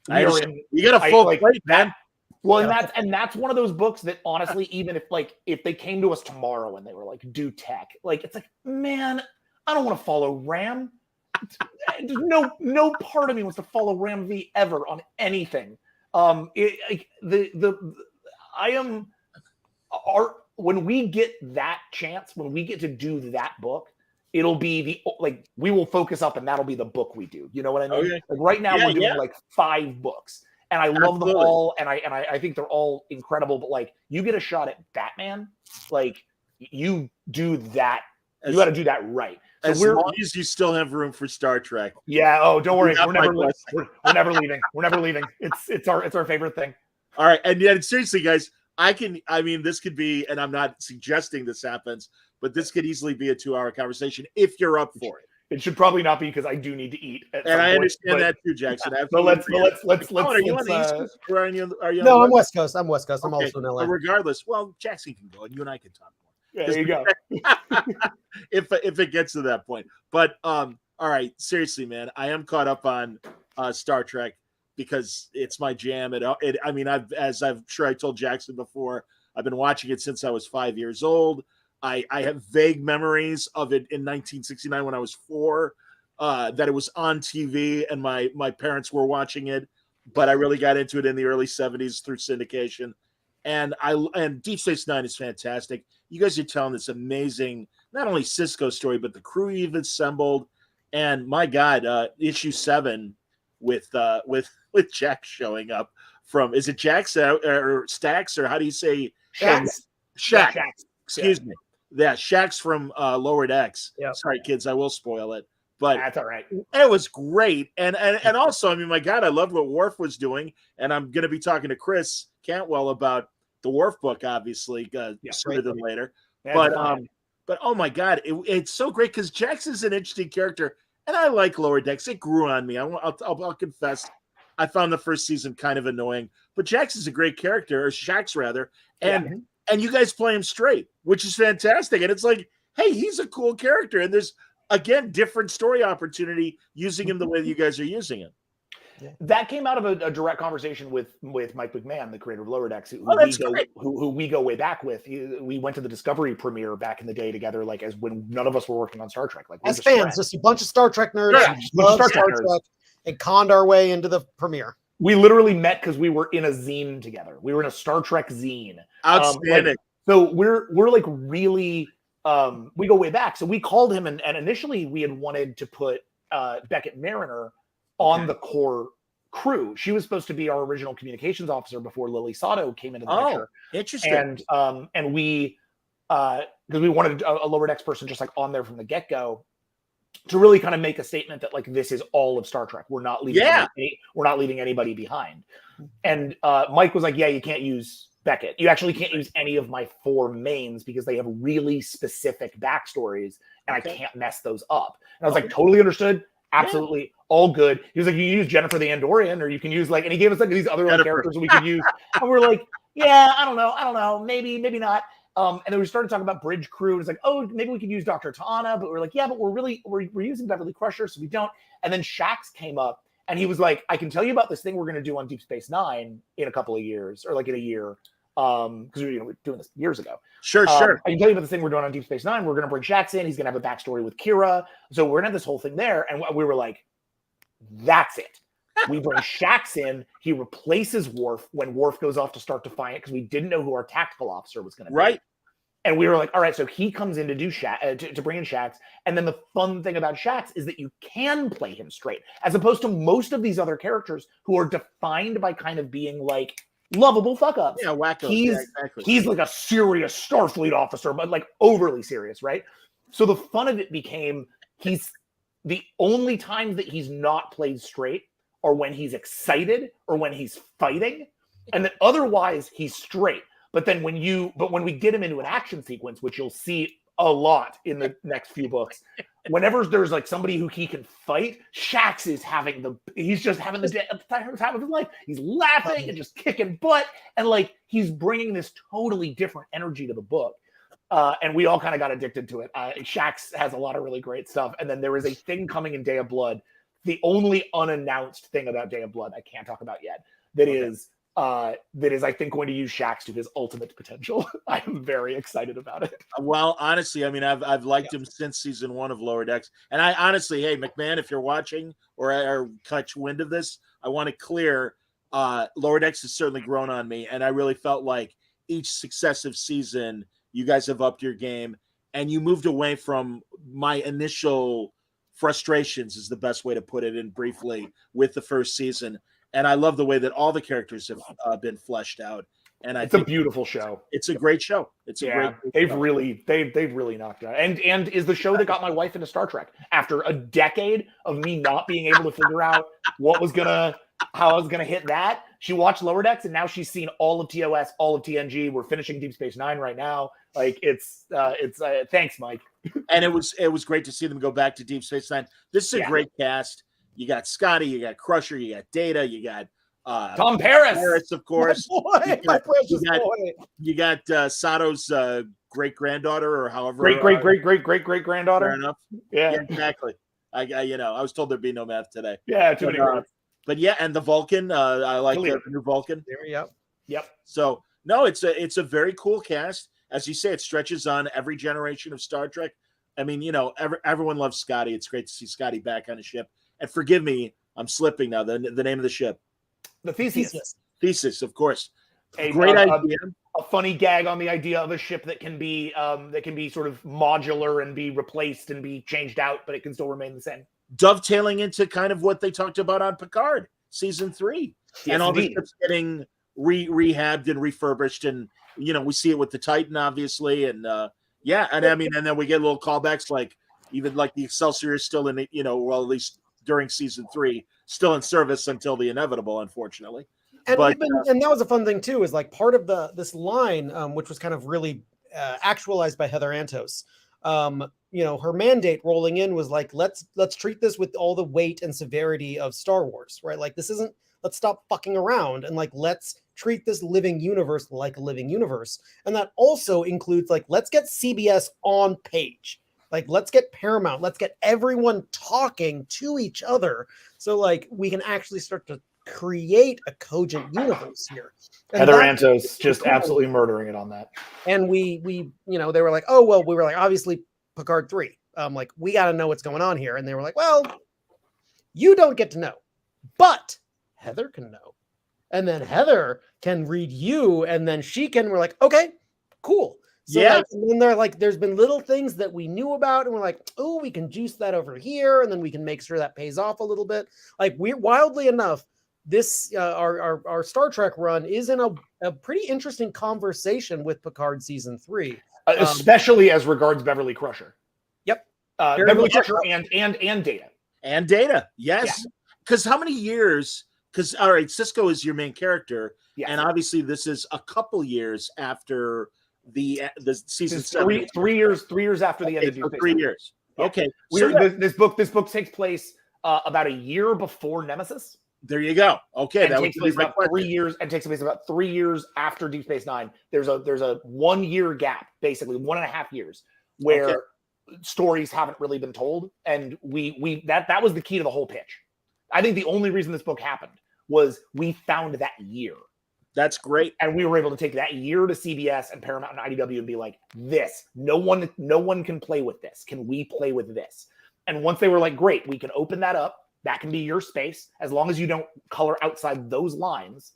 You got a full plate, man. Well, and that's one of those books that honestly, even if they came to us tomorrow and they were like, do tech, like it's like, man, I don't want to follow Ram. No part of me wants to follow Ram V ever on anything. When we get that chance, when we get to do that book, it'll be we will focus up, and that'll be the book we do. You know what I mean? Okay. Like right now we're doing like 5 books, and I love them all, and I think they're all incredible. But like you get a shot at Batman, like you do that. As- You got to do that right. So as long as you still have room for Star Trek. Yeah. Oh, don't worry. Not We're my never blessing. we're never leaving. We're never leaving. It's our favorite thing. All right. And yet, seriously, guys, this could be, and I'm not suggesting this happens, but this could easily be a 2-hour conversation if you're up for it. It should probably not be, because I do need to eat. And I understand that too, Jackson. So let's. Are you on the East Coast or are you on No, I'm the West Coast. I'm West Coast. I'm Okay. also in LA. But regardless, well, Jackson can go and you and I can talk more. Yeah, there you go. if it gets to that point. But all right, seriously, man, I am caught up on Star Trek because it's my jam. As I'm sure I told Jackson before, I've been watching it since I was 5 years old. I have vague memories of it in 1969 when I was 4, that it was on TV and my parents were watching it, but I really got into it in the early 70s through syndication. And Deep Space Nine is fantastic. You guys are telling this amazing, not only Cisco story, but the crew you've assembled. And my God, issue 7 with Jack showing up from, is it Jax or Stax, or how do you say Shax? Shax. Yeah, Excuse me. Yeah, Shax from Lower Decks. Yep. Sorry, kids, I will spoil it. But That's all right. it was great. And also, I mean, my God, I loved what Worf was doing. And I'm going to be talking to Chris Cantwell about the Worf book, obviously, sooner than later. Yeah, but oh my God, it's so great because Jax is an interesting character, and I like Lower Decks. It grew on me. I'll confess, I found the first season kind of annoying, but Jax is a great character, or Shax rather, and you guys play him straight, which is fantastic. And it's like, hey, he's a cool character, and there's again different story opportunity using him the way that you guys are using him. That came out of a direct conversation with Mike McMahon, the creator of Lower Decks, who we go way back with. We went to the Discovery premiere back in the day together, like as when none of us were working on Star Trek. Like as fans, just a bunch of Star Trek nerds, love Star Trek, and conned our way into the premiere. We literally met because we were in a zine together. We were in a Star Trek zine. Outstanding. So we're like really we go way back. So we called him, and initially we had wanted to put Beckett Mariner on the core crew. She was supposed to be our original communications officer before Lily Sato came into the picture. Interesting. And we because we wanted a Lower Decks person just like on there from the get-go to really kind of make a statement that like this is all of Star Trek. We're not leaving anybody behind. And Mike was like, yeah, you can't use Beckett. You actually can't use any of my 4 mains because they have really specific backstories and I can't mess those up. And I was like, totally understood. Absolutely. All good. He was like, you can use Jennifer the Andorian, or you can use and he gave us like these other characters we could use. And we're like, yeah, I don't know. Maybe not. And then we started talking about bridge crew. It's like, oh, maybe we could use Dr. Ta'ana, but we're like, yeah, but we're using Beverly Crusher, so we don't. And then Shax came up and he was like, I can tell you about this thing we're going to do on Deep Space Nine in a couple of years, or like in a year. Because we're doing this years ago. Sure. I can tell you about this thing we're doing on Deep Space Nine. We're going to bring Shax in. He's going to have a backstory with Kira. So we're going to have this whole thing there. And we were like, that's it. We bring Shax in. He replaces Worf when Worf goes off to start Defiant because we didn't know who our tactical officer was going to be. Right. And we were like, all right, so he comes in to do to bring in Shax. And then the fun thing about Shax is that you can play him straight, as opposed to most of these other characters who are defined by kind of being like lovable fuck ups. Yeah, wackos. He's like a serious Starfleet officer, but like overly serious, right? So the fun of it became he's the only times that he's not played straight are when he's excited or when he's fighting, and then otherwise he's straight. But then when we get him into an action sequence, which you'll see a lot in the next few books, whenever there's like somebody who he can fight, Shax is he's just having the time of his life. He's laughing and just kicking butt, and like he's bringing this totally different energy to the book. And we all kind of got addicted to it. Shax has a lot of really great stuff. And then there is a thing coming in Day of Blood, the only unannounced thing about Day of Blood I can't talk about yet, that is I think going to use Shax to his ultimate potential. I am very excited about it. Well, honestly, I mean, I've liked him since season 1 of Lower Decks, and I honestly, hey McMahon, if you're watching or catch wind of this, I want to clear. Lower Decks has certainly grown on me, and I really felt like each successive season, you guys have upped your game, and you moved away from my initial frustrations, is the best way to put it in briefly, with the first season. And I love the way that all the characters have been fleshed out. And it's a beautiful show. It's a great show. It's a great they've show. really knocked it out. And is the show that got my wife into Star Trek after a decade of me not being able to figure out how I was gonna hit that. She watched Lower Decks and now she's seen all of TOS, all of TNG. We're finishing Deep Space Nine right now. Like it's thanks, Mike. And it was great to see them go back to Deep Space Nine. This is a great cast. You got Scotty, you got Crusher, you got Data, you got Tom Paris, of course. My precious boy. You got Sato's great granddaughter, or however. Great granddaughter. Fair enough. Yeah, exactly. I was told there'd be no math today. Yeah, too many words. But yeah, and the Vulcan. I like the new Vulcan. Yep. So no, it's a very cool cast. As you say, it stretches on every generation of Star Trek. I mean, everyone loves Scotty. It's great to see Scotty back on a ship. And forgive me, I'm slipping now. The name of the ship. The Theseus. Theseus, of course. Great idea. A funny gag on the idea of a ship that can be sort of modular and be replaced and be changed out, but it can still remain the same. Dovetailing into kind of what they talked about on Picard season 3, and all the ships getting rehabbed and refurbished, and we see it with the Titan, obviously, and and then we get little callbacks like even like the Excelsior is still in well, at least during season 3, still in service until the inevitable, unfortunately. And and that was a fun thing too, is like part of this line, which was kind of really actualized by Heather Antos. Her mandate rolling in was like, let's treat this with all the weight and severity of Star Wars, right? Like let's stop fucking around and like let's treat this living universe like a living universe. And that also includes like let's get CBS on page. Like, let's get Paramount. Let's get everyone talking to each other so, like, we can actually start to create a cogent universe here. And Heather Antos just absolutely murdering it on that. And we they were like, oh, well, we were like, obviously, Picard 3. Like, we got to know what's going on here. And they were like, well, you don't get to know. But Heather can know. And then Heather can read you. And then we're like, okay, cool. So and they're like, there's been little things that we knew about, and we're like, oh, we can juice that over here, and then we can make sure that pays off a little bit. Like, wildly enough, this our Star Trek run is in a pretty interesting conversation with Picard season 3, especially as regards Beverly Crusher. Yep, Beverly Crusher and Data and Data. Yes, because how many years? Because all right, Cisco is your main character, and obviously this is a couple years after the season 7. 3 years after the end of Deep Space 3 years. Okay. This book takes place about a year before Nemesis. There you go. Okay. That takes place about 3 years and takes place about 3 years after Deep Space Nine. There's a 1 year gap, basically 1.5 years, where stories haven't really been told. And that was the key to the whole pitch. I think the only reason this book happened was we found that year. That's great. And we were able to take that year to CBS and Paramount and IDW and be like, this, no one can play with this. Can we play with this? And once they were like, great, we can open that up. That can be your space. As long as you don't color outside those lines,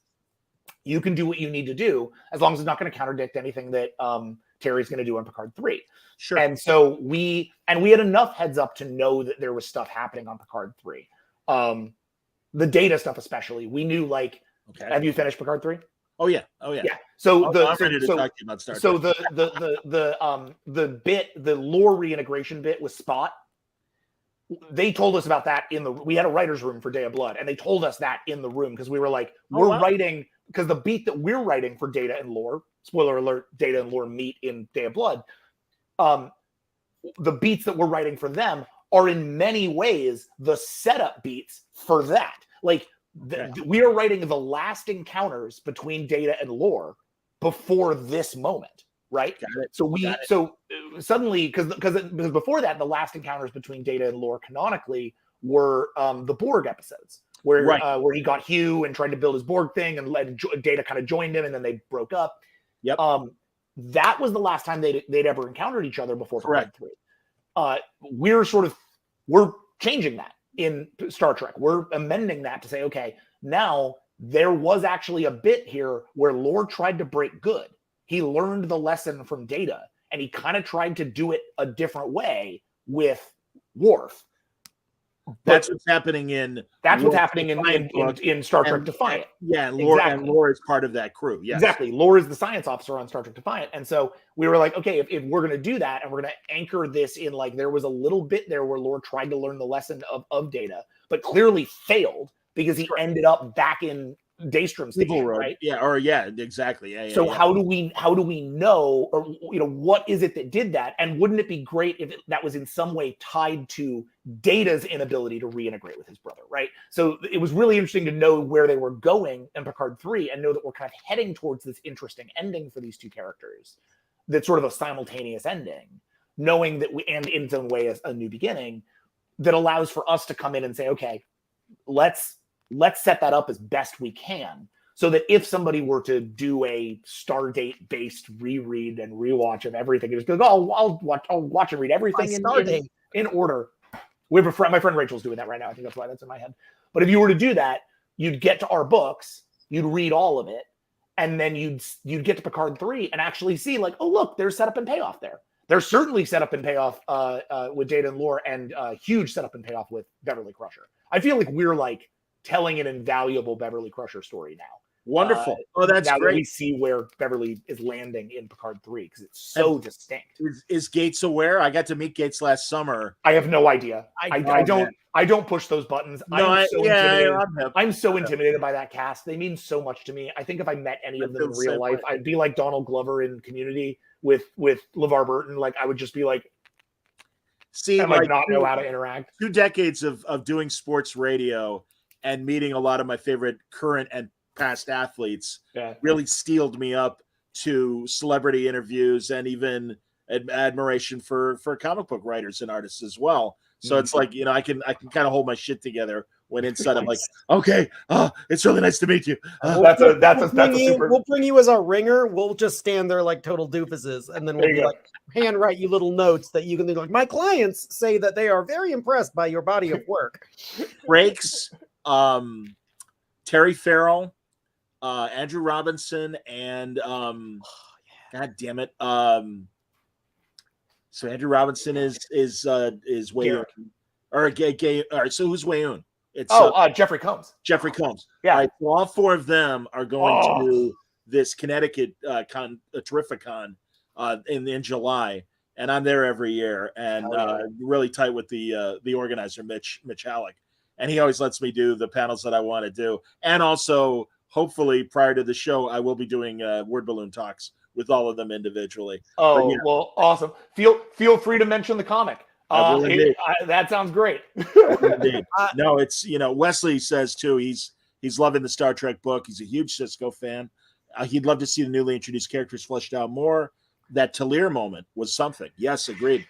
you can do what you need to do, as long as it's not going to contradict anything that Terry's going to do on Picard 3. Sure. And so we had enough heads up to know that there was stuff happening on Picard 3. The Data stuff especially. We knew, like, have you finished Picard 3? Oh yeah. Yeah. So I'm ready to talk to you about Star Trek. So the lore reintegration bit with Spot, they told us about that we had a writer's room for Day of Blood, and they told us that in the room because we were like, writing, because the beat that we're writing for Data and Lore, spoiler alert, Data and Lore meet in Day of Blood. The beats that we're writing for them are in many ways the setup beats for that. Like, we are writing the last encounters between Data and Lore before this moment, right? So suddenly, because before that, the last encounters between Data and Lore canonically were the Borg episodes, where he got Hugh and tried to build his Borg thing, and Data kind of joined him, and then they broke up. Yep. That was the last time they'd ever encountered each other before Picard 3. We're changing that in Star Trek. We're amending that to say, okay, now there was actually a bit here where Lore tried to break good. He learned the lesson from Data, and he kind of tried to do it a different way with Worf. That's what's happening in. That's what's happening in Star Trek Defiant. Yeah, and Lore is part of that crew. Yes. Exactly. Lore is the science officer on Star Trek Defiant. And so we were like, okay, if we're going to do that and we're going to anchor this in, like, there was a little bit there where Lore tried to learn the lesson of Data, but clearly failed because he ended up back in Daystrom Station, right? Yeah, exactly. So how do we know, or what is it that did that? And wouldn't it be great if that was in some way tied to Data's inability to reintegrate with his brother, right? So it was really interesting to know where they were going in Picard 3 and know that we're kind of heading towards this interesting ending for these two characters. That's sort of a simultaneous ending, knowing that and in its own way a new beginning that allows for us to come in and say, okay, let's set that up as best we can, so that if somebody were to do a Stardate-based reread and rewatch of everything, just goes, oh, I'll watch and read everything in order. We have my friend Rachel's doing that right now. I think that's why that's in my head. But if you were to do that, you'd get to our books, you'd read all of it, and then you'd get to Picard 3 and actually see, like, oh, look, there's setup and payoff there. There's certainly setup and payoff with Data and Lore, and huge setup and payoff with Beverly Crusher. I feel like we're like telling an invaluable Beverly Crusher story now. Wonderful. That's now great. That we see where Beverly is landing in Picard 3 because it's so distinct. Is Gates aware? I got to meet Gates last summer. I have no idea. I don't push those buttons. I'm so intimidated by that cast. They mean so much to me. I think if I met any of them in real life, I'd be like Donald Glover in Community with LeVar Burton. Like, I would just be like, not know how to interact. 2 decades of doing sports radio and meeting a lot of my favorite current and past athletes really steeled me up to celebrity interviews and even admiration for comic book writers and artists as well. So it's like, I can kind of hold my shit together when inside I'm like, okay, it's really nice to meet you. We'll bring you as our ringer. We'll just stand there like total doofuses, and then we'll be like, handwrite you little notes that you can be like, my clients say that they are very impressed by your body of work. Breaks. Terry Farrell, Andrew Robinson, and God damn it. So Andrew Robinson is Wayoon, or gay. All right, so who's Wayoon? It's Jeffrey Combs. Jeffrey Combs. Yeah. All right, so all 4 of them are going to this Connecticut Terrificon in July, and I'm there every year, and really tight with the organizer Mitch Halleck. And he always lets me do the panels that I want to do. And also, hopefully, prior to the show, I will be doing word balloon talks with all of them individually. Well, awesome. Feel free to mention the comic. That sounds great. Indeed. No, it's, Wesley says, too, he's loving the Star Trek book. He's a huge Cisco fan. He'd love to see the newly introduced characters fleshed out more. That Talir moment was something. Yes, agreed.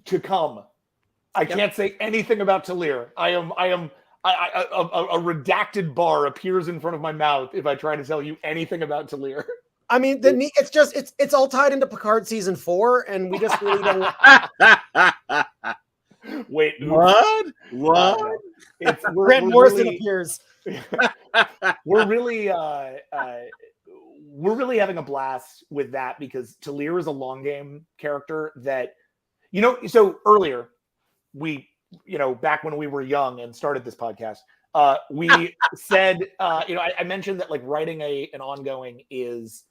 To come. I can't say anything about Talir. A redacted bar appears in front of my mouth if I try to tell you anything about Talir. I mean, it's all tied into Picard season 4, and we just really don't. Wait, what? Grant Morrison appears. We're really having a blast with that because Talir is a long game character that, so earlier. We, back when we were young and started this podcast, we said, I mentioned that, like, writing an ongoing is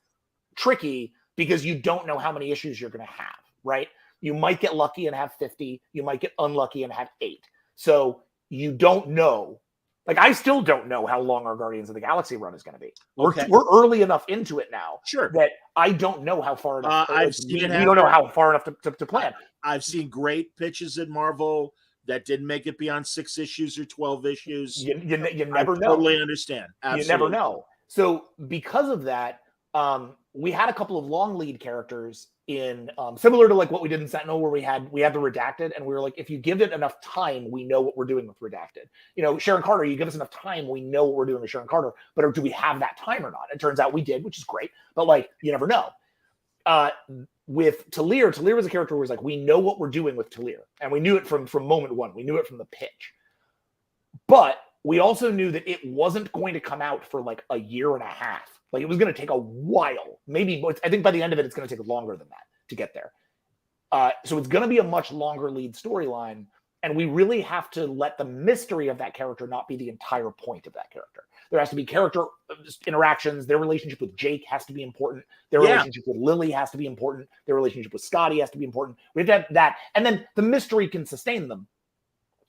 tricky because you don't know how many issues you're going to have, right? You might get lucky and have 50. You might get unlucky and have 8. So you don't know. Like, I still don't know how long our Guardians of the Galaxy run is going to be. We're early enough into it now that I don't know how far enough. We don't know how far enough to plan. I've seen great pitches at Marvel that didn't make it beyond 6 issues or 12 issues. You never know. Totally understand. Absolutely. You never know. So because of that, we had a couple of long lead characters in similar to like what we did in Sentinel, where we had the Redacted, and we were like, if you give it enough time, we know what we're doing with Redacted. Sharon Carter, you give us enough time, we know what we're doing with Sharon Carter. But do we have that time or not? It turns out we did, which is great. But like, you never know. With Talir was a character who was like, we know what we're doing with Talir, and we knew it from moment 1. We knew it from the pitch. But we also knew that it wasn't going to come out for like a year and a half. Like, it was going to take a while. Maybe, I think by the end of it, it's going to take longer than that to get there. So it's going to be a much longer lead storyline. And we really have to let the mystery of that character not be the entire point of that character. There has to be character interactions. Their relationship with Jake has to be important. Their relationship with Lily has to be important. Their relationship with Scotty has to be important. We have to have that. And then the mystery can sustain them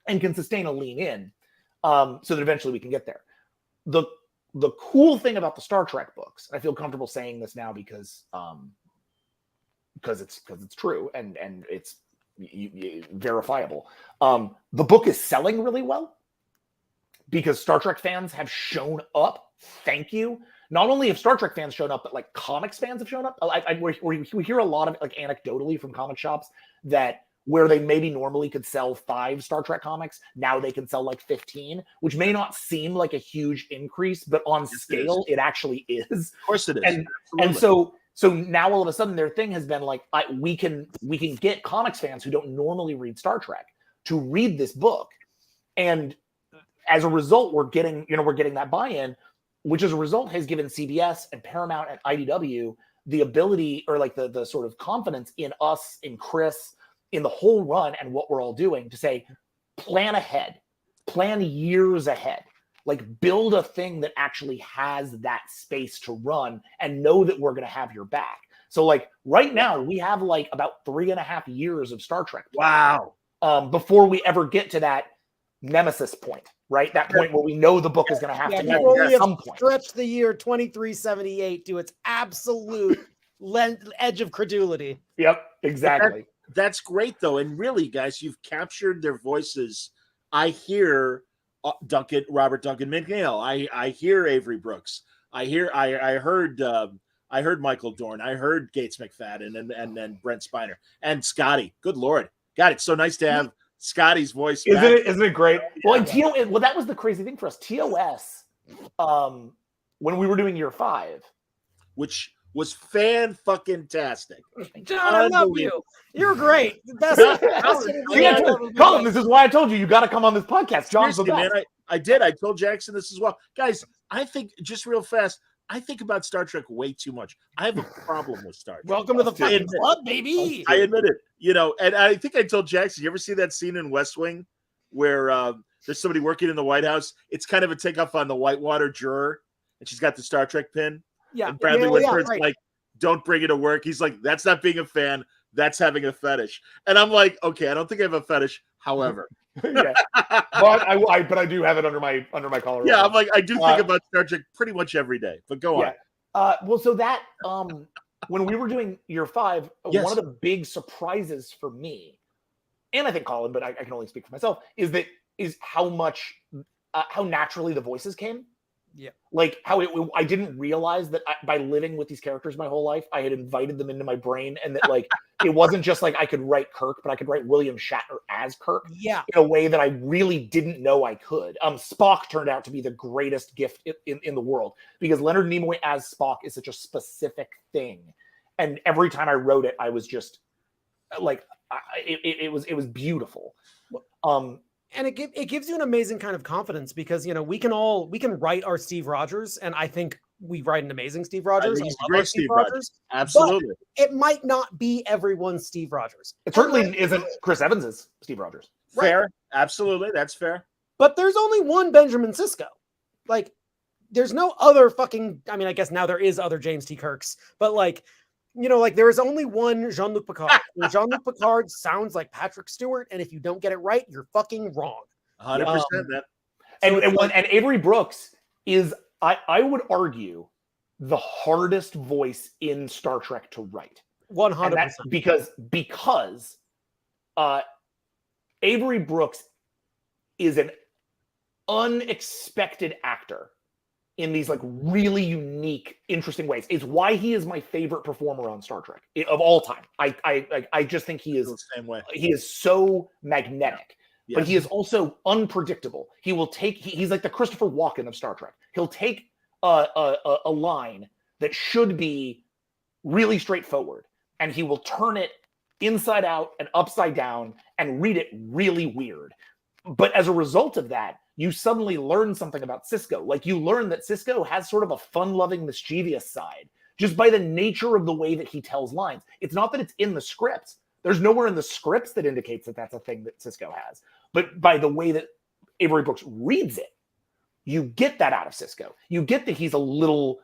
and can sustain a lean in so that eventually we can get there. The cool thing about the Star Trek books, I feel comfortable saying this now because it's true and it's verifiable. The book is selling really well because Star Trek fans have shown up. Thank you. Not only have Star Trek fans shown up, but like comics fans have shown up. We hear a lot of it, like anecdotally from comic shops that where they maybe normally could sell 5 Star Trek comics, now they can sell like 15, which may not seem like a huge increase, but on scale, it actually is. Of course it is. And so now all of a sudden their thing has been like, we can get comics fans who don't normally read Star Trek to read this book. And as a result, we're getting that buy-in, which as a result has given CBS and Paramount and IDW the ability or like the sort of confidence in us, in Chris, in the whole run and what we're all doing to say, plan ahead, plan years ahead, like build a thing that actually has that space to run and know that we're going to have your back. So like right now we have like about 3.5 years of Star Trek. Wow. Before we ever get to that nemesis point, right? That point where we know the book is going to have to end at some point. Stretch the year 2378 to its absolute edge of credulity. Yep, exactly. That's great, though. And really, guys, you've captured their voices. I hear Robert Duncan McNeil. I hear Avery Brooks. I heard Michael Dorn. I heard Gates McFadden and Brent Spiner and Scotty. Good Lord. God, it's so nice to have Scotty's voice. Isn't it great? Well, and that was the crazy thing for us. TOS, when we were doing year 5, which was fan-fucking-tastic. John, I love you. You're great. The best. Collin, this is why I told you got to come on this podcast. John's the best. Man, I did. I told Jackson this as well. Guys, I think, just real fast, I think about Star Trek way too much. I have a problem with Star Trek. Welcome to the fucking club, baby. I admit it. And I think I told Jackson, you ever see that scene in West Wing where there's somebody working in the White House? It's kind of a takeoff on the Whitewater juror, and she's got the Star Trek pin. Yeah. And Bradley Whitford's like, don't bring it to work. He's like, that's not being a fan. That's having a fetish. And I'm like, okay, I don't think I have a fetish. However, but I do have it under my collar. Yeah, I'm like, I do think about Star Trek pretty much every day. But go on. Well, so that when we were doing year 5, one of the big surprises for me, and I think Collin, but I can only speak for myself, is how naturally the voices came. Yeah, like how I didn't realize that by living with these characters my whole life, I had invited them into my brain, and that like it wasn't just like I could write Kirk, but I could write William Shatner as Kirk. Yeah, in a way that I really didn't know I could. Spock turned out to be the greatest gift in the world because Leonard Nimoy as Spock is such a specific thing, and every time I wrote it, I was just like, it was beautiful. And it gives you an amazing kind of confidence because, we can write our Steve Rogers, and I think we write an amazing Steve Rogers. I love great Steve Rogers. Absolutely. It might not be everyone's Steve Rogers. It certainly isn't Chris Evans's Steve Rogers. Fair. Right. Absolutely. That's fair. But there's only one Benjamin Sisko. Like, there's no other fucking, I mean, I guess now there is other James T. Kirks, but like, there is only one Jean-Luc Picard. Jean-Luc Picard sounds like Patrick Stewart, and if you don't get it right, you're fucking wrong. 100% that. And Avery Brooks is, I would argue, the hardest voice in Star Trek to write. 100%. Because Avery Brooks is an unexpected actor in these like really unique, interesting ways. It's why he is my favorite performer on Star Trek of all time. I just think he is the same way. He is so magnetic, but he is also unpredictable. He will take. He's like the Christopher Walken of Star Trek. He'll take a line that should be really straightforward, and he will turn it inside out and upside down and read it really weird. But as a result of that, you suddenly learn something about Sisko. Like you learn that Sisko has sort of a fun-loving, mischievous side just by the nature of the way that he tells lines. It's not that it's in the script, There's nowhere in the scripts that indicates that that's a thing that Cisco has. But by the way that Avery Brooks reads it, you get that out of Cisco. You get that he's a little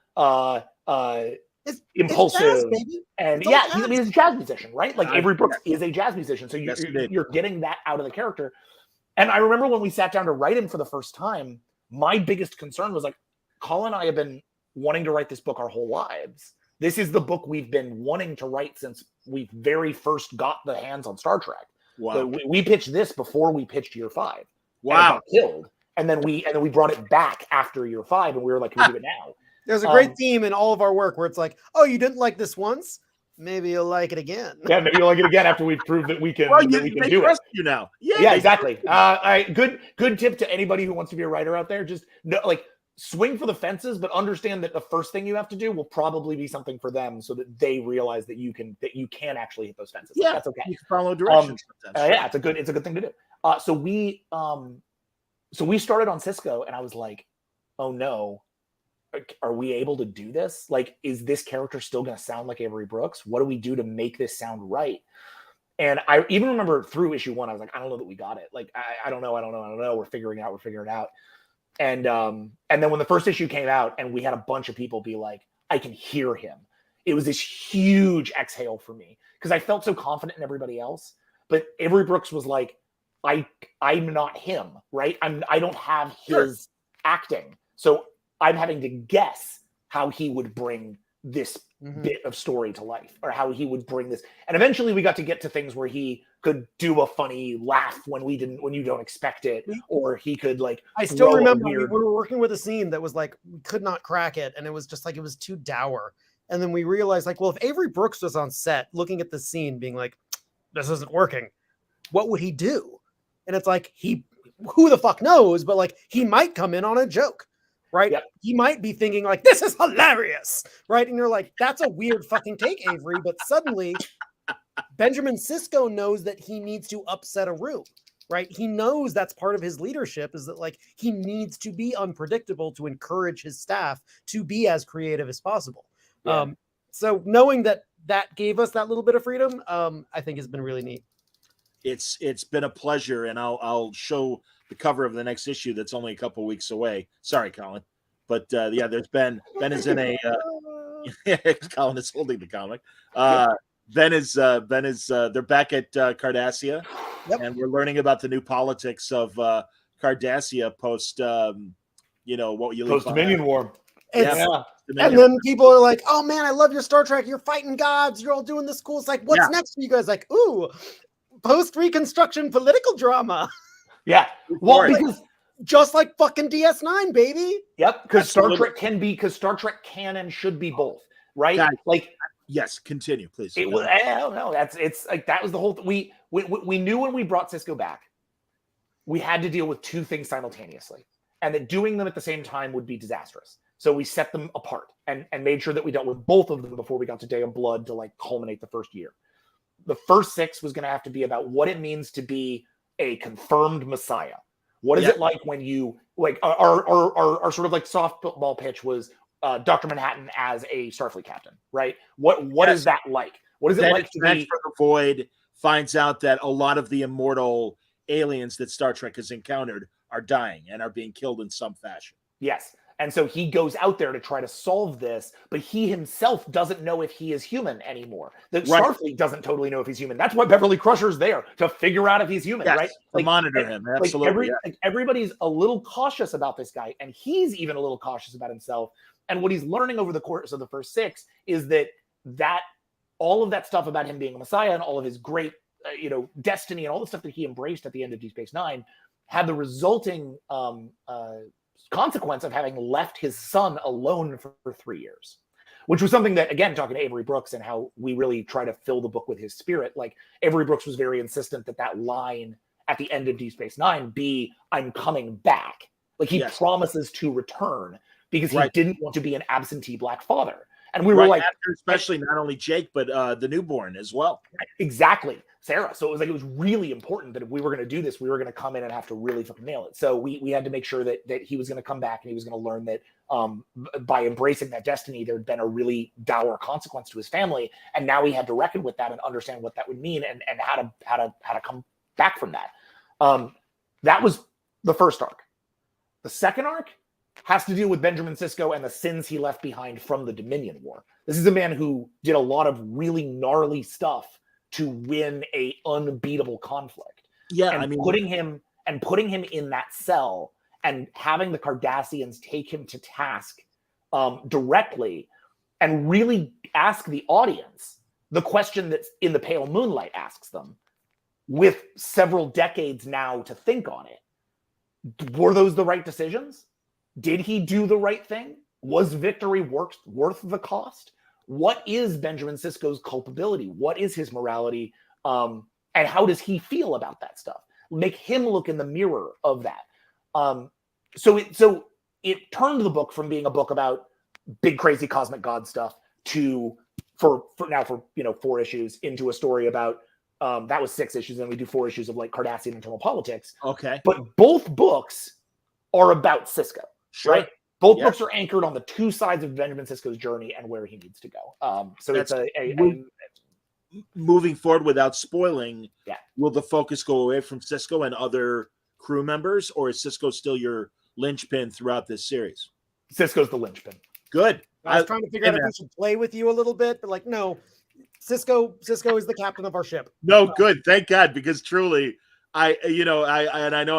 impulsive, jazz, baby. And it's he's a jazz musician, right? Like Avery Brooks is a jazz musician, so you're getting that out of the character. And I remember when we sat down to write him for the first time, my biggest concern was like, Collin and I have been wanting to write this book our whole lives. This is the book we've been wanting to write since we very first got the hands on Star Trek. Wow. So we pitched this before we pitched year 5. Wow. And it got killed. And then we brought it back after year 5, and we were like, can we do it now? There's a great theme in all of our work where it's like, oh, you didn't like this once? Maybe you'll like it again. Yeah, maybe you'll like it again after we've proved that we can, they do trust it. you now. Yeah, exactly. All right, good tip to anybody who wants to be a writer out there. Just swing for the fences, but understand that the first thing you have to do will probably be something for them, so that they realize that you can actually hit those fences. Yeah, that's okay. You can follow directions. Yeah, it's a good thing to do. So we started on Cisco, and I was like, oh no, are we able to do this? Like, is this character still going to sound like Avery Brooks? What do we do to make this sound right? And I even remember through issue 1, I was like, I don't know that we got it. Like, I don't know. We're figuring it out. And then when the first issue came out and we had a bunch of people be like, I can hear him. It was this huge exhale for me because I felt so confident in everybody else. But Avery Brooks was like, I'm not him, right? I don't have his acting. So I'm having to guess how he would bring this bit of story to life, or how he would bring this. And eventually we got to get to things where he could do a funny laugh when you don't expect it, or he could I still remember we were working with a scene that was like, we could not crack it. And it was just like, it was too dour. And then we realized like, well, if Avery Brooks was on set looking at the scene being like, this isn't working, what would he do? And it's like, who the fuck knows? But like, he might come in on a joke. Right? Yep. He might be thinking like, this is hilarious. Right? And you're like, that's a weird fucking take, Avery. But suddenly Benjamin Sisko knows that he needs to upset a room. Right? He knows that's part of his leadership, is that like, he needs to be unpredictable to encourage his staff to be as creative as possible. Yeah. So knowing that gave us that little bit of freedom, I think has been really neat. It's been a pleasure, and I'll show the cover of the next issue that's only a couple weeks away. Sorry, Collin, but there's Ben is in a Collin is holding the comic. Ben is they're back at Cardassia, and we're learning about the new politics of Cardassia post post Dominion War. And then people are like, oh man, I love your Star Trek, you're fighting gods, you're all doing this cool. It's like, what's next for you guys? Like, ooh, post-Reconstruction political drama. Yeah. Well, because just like fucking DS9, baby. Yep. Because Star Trek can and should be both, right? Guys, like, yes, continue, please. I don't know. It's like, that was the whole thing. We knew when we brought Cisco back, we had to deal with two things simultaneously, and that doing them at the same time would be disastrous. So we set them apart and made sure that we dealt with both of them before we got to Day of Blood to like culminate the first year. The first 6 was going to have to be about what it means to be a confirmed Messiah. What is it like when you like our sort of like softball pitch was Dr. Manhattan as a Starfleet captain, right? What is that like? What is it like to be for the Void finds out that a lot of the immortal aliens that Star Trek has encountered are dying and are being killed in some fashion. Yes. And so he goes out there to try to solve this, but he himself doesn't know if he is human anymore. The Starfleet doesn't totally know if he's human. That's why Beverly Crusher's there, to figure out if he's human, right? To monitor him. Absolutely. Everybody's a little cautious about this guy, and he's even a little cautious about himself. And what he's learning over the course of the first 6 is that all of that stuff about him being a Messiah and all of his great, destiny and all the stuff that he embraced at the end of Deep Space Nine had the resulting consequence of having left his son alone for 3 years, which was something that, again, talking to Avery Brooks and how we really try to fill the book with his spirit. Like, Avery Brooks was very insistent that line at the end of Deep Space Nine be, I'm coming back. Like, he promises to return because he didn't want to be an absentee Black father. And we were like, after, especially not only Jake, but the newborn as well. Exactly, Sarah. So it was really important that if we were going to do this, we were going to come in and have to really fucking nail it. So we had to make sure that he was going to come back and he was going to learn that by embracing that destiny, there had been a really dour consequence to his family, and now he had to reckon with that and understand what that would mean and how to come back from that. That was the first arc. The second arc has to deal with Benjamin Sisko and the sins he left behind from the Dominion War. This is a man who did a lot of really gnarly stuff to win a unbeatable conflict. Yeah, and putting him in that cell and having the Cardassians take him to task directly and really ask the audience the question that In the Pale Moonlight asks them, with several decades now to think on it. Were those the right decisions? Did he do the right thing? Was victory worth the cost? What is Benjamin Sisko's culpability? What is his morality? And how does he feel about that stuff? Make him look in the mirror of that. So it turned the book from being a book about big, crazy cosmic god stuff to for 4 issues into a story about that was 6 issues, and we do 4 issues of like Cardassian internal politics. Okay. But both books are about Sisko. Sure. Right? Both books are anchored on the 2 sides of Benjamin Sisko's journey and where he needs to go. So That's it's moving forward without spoiling. Yeah. Will the focus go away from Sisko and other crew members, or is Sisko still your linchpin throughout this series? Sisko's the linchpin. Good. I was trying to figure out if we should play with you a little bit, but like, no, Sisko is the captain of our ship. No, good. Thank God, because truly, I know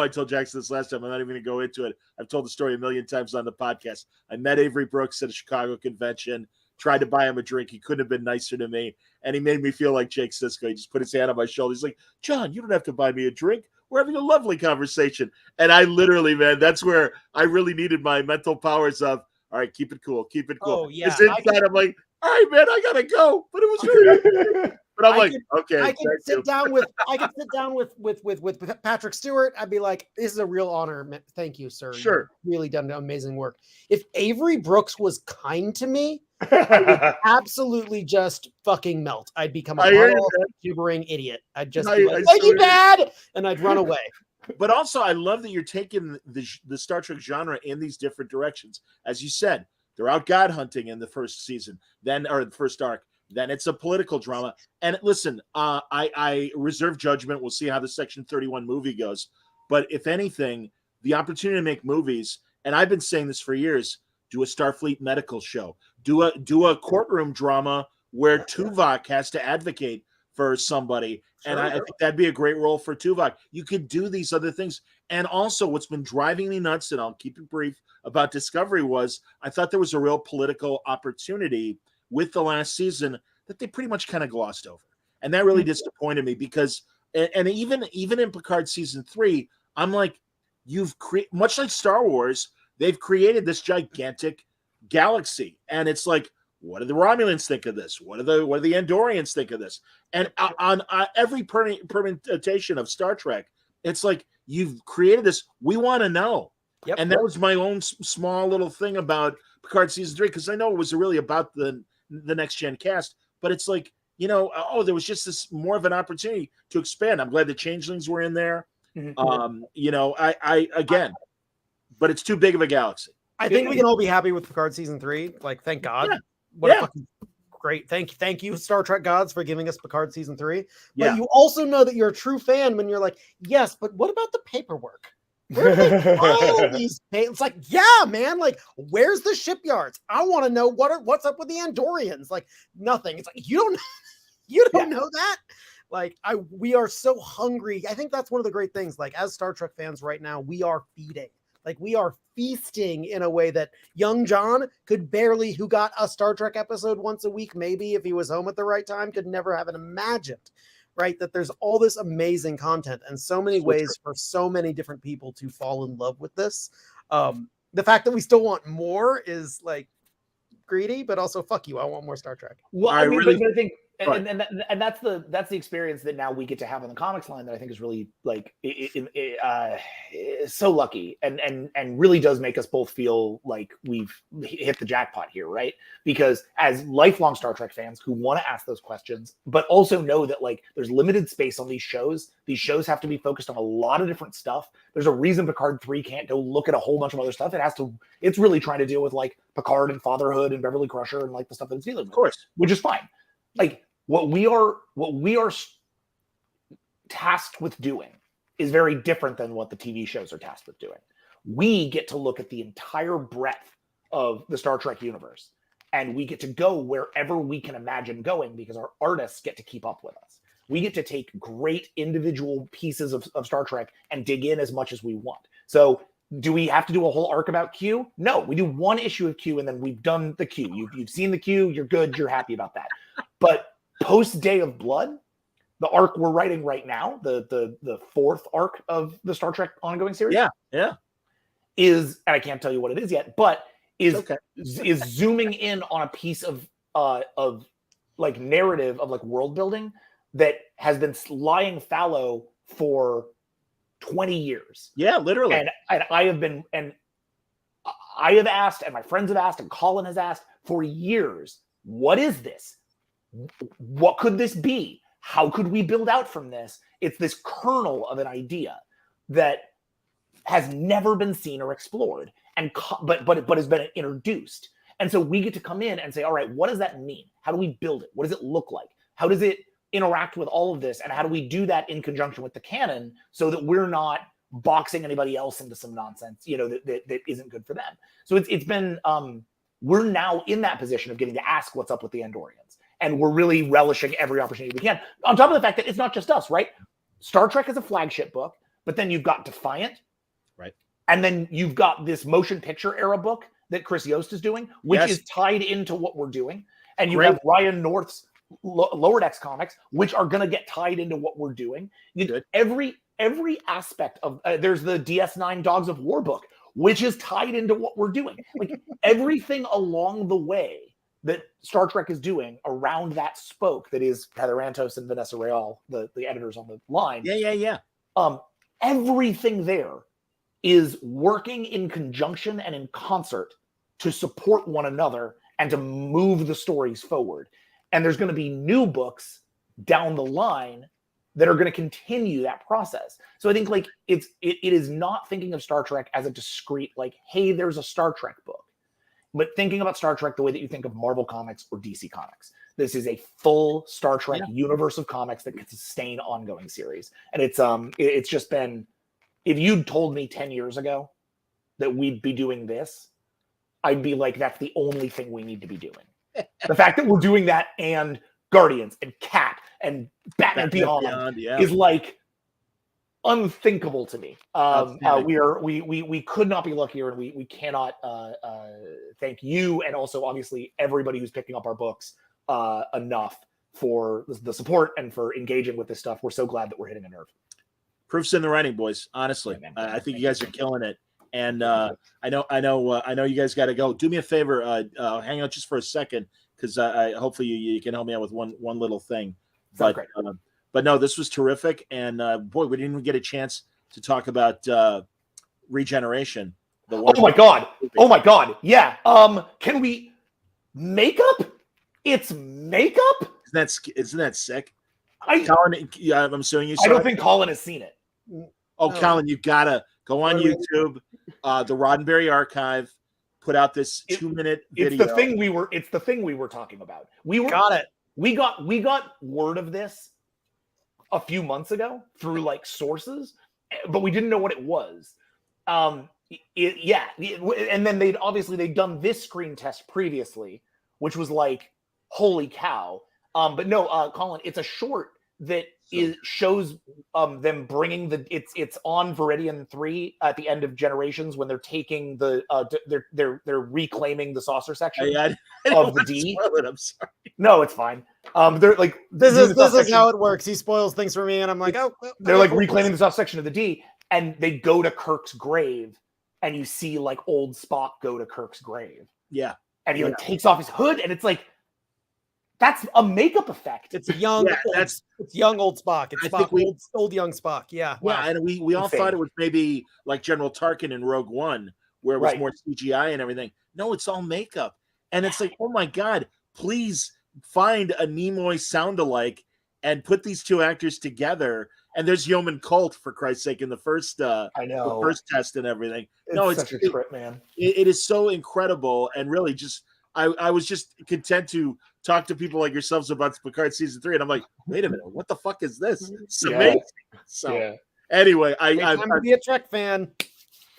I told Jackson this last time. I'm not even going to go into it. I've told the story a million times on the podcast. I met Avery Brooks at a Chicago convention, tried to buy him a drink. He couldn't have been nicer to me, and he made me feel like Jake Sisko. He just put his hand on my shoulder. He's like, John, you don't have to buy me a drink. We're having a lovely conversation. And I literally, man, that's where I really needed my mental powers of, all right, keep it cool. Keep it cool. Oh, yeah. Because inside, I'm like, all right, man, I got to go. But it was really But I'm okay. I can sit down with Patrick Stewart. I'd be like, this is a real honor. Thank you, sir. Sure. You've really done amazing work. If Avery Brooks was kind to me, I would absolutely just fucking melt. I'd become a gibbering idiot. I'd just be like, thank you, Dad, and I'd run away. But also, I love that you're taking the Star Trek genre in these different directions. As you said, they're out god hunting in the first season, or the first arc. Then it's a political drama. And listen, I reserve judgment. We'll see how the Section 31 movie goes. But if anything, the opportunity to make movies, and I've been saying this for years, do a Starfleet medical show, do a courtroom drama where Tuvok has to advocate for somebody. Sure, and I think that'd be a great role for Tuvok. You could do these other things. And also what's been driving me nuts, and I'll keep it brief, about Discovery was I thought there was a real political opportunity with the last season that they pretty much kind of glossed over. And that really disappointed me because, and even in Picard season 3, I'm like, much like Star Wars, they've created this gigantic galaxy. And it's like, what do the Romulans think of this? What do the Andorians think of this? And on every permutation of Star Trek, it's like, you've created this. We want to know. Yep. And that was my own small little thing about Picard season 3, because I know it was really about the next gen cast, but it's like, there was just this more of an opportunity to expand. I'm glad the changelings were in there. Mm-hmm. Again, but it's too big of a galaxy. I think we can all be happy with Picard season 3. Like, thank God. Yeah. What a fucking great. Thank you, Star Trek gods, for giving us Picard season 3. But you also know that you're a true fan when you're like, yes, but what about the paperwork? Where do they file these? It's like, yeah, man. Like, where's the shipyards? I want to know what's up with the Andorians. Like, nothing. It's like you don't know that. Like, we are so hungry. I think that's one of the great things. Like, as Star Trek fans right now, we are feeding. Like, we are feasting in a way that young John who got a Star Trek episode once a week, maybe if he was home at the right time, could never have imagined. Right, that there's all this amazing content and so many ways for so many different people to fall in love with this. The fact that we still want more is like greedy, but also fuck you. I want more Star Trek. Well, I think and that's the experience that now we get to have on the comics line that I think is really like so lucky and really does make us both feel like we've hit the jackpot here, right? Because as lifelong Star Trek fans who want to ask those questions, but also know that like there's limited space on these shows have to be focused on a lot of different stuff. There's a reason Picard 3 can't go look at a whole bunch of other stuff. It's really trying to deal with like Picard and fatherhood and Beverly Crusher and like the stuff that it's dealing with, of course, which is fine. Like what we are tasked with doing is very different than what the TV shows are tasked with doing. We get to look at the entire breadth of the Star Trek universe, and we get to go wherever we can imagine going because our artists get to keep up with us. We get to take great individual pieces of Star Trek and dig in as much as we want. So do we have to do a whole arc about Q? No, we do one issue of Q and then we've done the Q. You've seen the Q, you're good, you're happy about that. But post Day of Blood, the arc we're writing right now, the fourth arc of the Star Trek ongoing series, is, and I can't tell you what it is yet, but is zooming in on a piece of like narrative of like world building that has been lying fallow for 20 years. Yeah, literally. And I have asked, and my friends have asked, and Collin has asked for years, what is this? What could this be? How could we build out from this? It's this kernel of an idea that has never been seen or explored, but has been introduced. And so we get to come in and say, all right, what does that mean? How do we build it? What does it look like? How does it interact with all of this? And how do we do that in conjunction with the canon so that we're not boxing anybody else into some nonsense, that isn't good for them? So it's been, we're now in that position of getting to ask what's up with the Andorians. And we're really relishing every opportunity we can. On top of the fact that it's not just us, right? Star Trek is a flagship book, but then you've got Defiant. Right. And then you've got this motion picture era book that Chris Yost is doing, which is tied into what we're doing. And you have Ryan North's Lower Decks comics, which are going to get tied into what we're doing. Every aspect of, there's the DS9 Dogs of War book, which is tied into what we're doing. Like everything along the way that Star Trek is doing around that spoke that is Heather Antos and Vanessa Real, the editors on the line. Yeah. Everything there is working in conjunction and in concert to support one another and to move the stories forward. And there's going to be new books down the line that are going to continue that process. So I think like it is not thinking of Star Trek as a discrete, like, hey, there's a Star Trek book. But thinking about Star Trek the way that you think of Marvel Comics or DC Comics. This is a full Star Trek universe of comics that can sustain ongoing series. And it's just been, if you'd told me 10 years ago that we'd be doing this, I'd be like, that's the only thing we need to be doing. The fact that we're doing that and Guardians and Cat and Batman Beyond is like unthinkable to me. We could not be luckier, and we cannot thank you and also obviously everybody who's picking up our books enough for the support and for engaging with this stuff. We're so glad that we're hitting a nerve. Proof's in the writing, boys. Honestly, I think you guys are killing it. And I know you guys got to go. Do me a favor, hang out just for a second, because hopefully you can help me out with one little thing. But no, this was terrific, and boy, we didn't even get a chance to talk about Regeneration. Oh my god! Yeah. Can we makeup? It's makeup. Isn't that sick? Collin, I'm assuming you saw I don't think Collin has seen it. Oh, no. Collin, you gotta go on YouTube. The Roddenberry Archive put out this 2-minute video. It's the thing we were talking about. We got word of this a few months ago through like sources, but we didn't know what it was. And then they'd done this screen test previously, which was like, holy cow. But no, Collin, it's a short that shows them bringing it's on Viridian 3 at the end of Generations when they're taking they're reclaiming the saucer section of the D. I'm sorry. No, it's fine. They're like this is how it works. He spoils things for me, and I'm like, they're like reclaiming the saucer section of the D, and they go to Kirk's grave, and you see like old Spock go to Kirk's grave. Yeah, and he like takes off his hood, and it's like, That's a makeup effect. It's young. Yeah, it's young old Spock. It's I Spock, think old young Spock. Yeah. Yeah, and we all Insane. thought it was maybe like General Tarkin in Rogue One, where it was Right. more CGI and everything. No, it's all makeup. And it's like, oh my God, please find a Nimoy sound-alike and put these two actors together. And there's Yeoman Colt, for Christ's sake, in the first I know. the first test and everything. It's such a trip, man. It is so incredible, and really just I was just content to talk to people like yourselves about Picard season 3, and I'm like, wait a minute, what the fuck is this? It's amazing. So anyway, Time to be a Trek fan.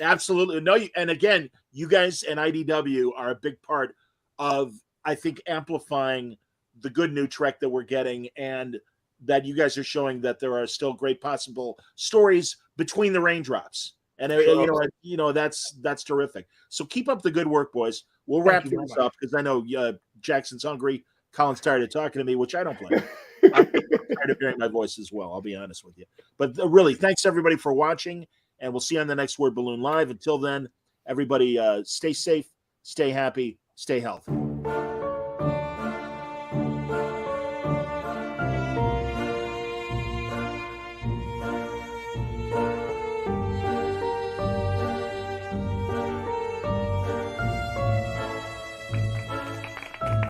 Absolutely. No, and again, you guys and IDW are a big part of, I think, amplifying the good new Trek that we're getting, and that you guys are showing that there are still great possible stories between the raindrops. And that's terrific. So keep up the good work, boys. We'll wrap things up because I know Jackson's hungry. Colin's tired of talking to me, which I don't blame. I'm tired of hearing my voice as well. I'll be honest with you. But really, thanks everybody for watching, and we'll see you on the next Word Balloon Live. Until then, everybody stay safe, stay happy, stay healthy.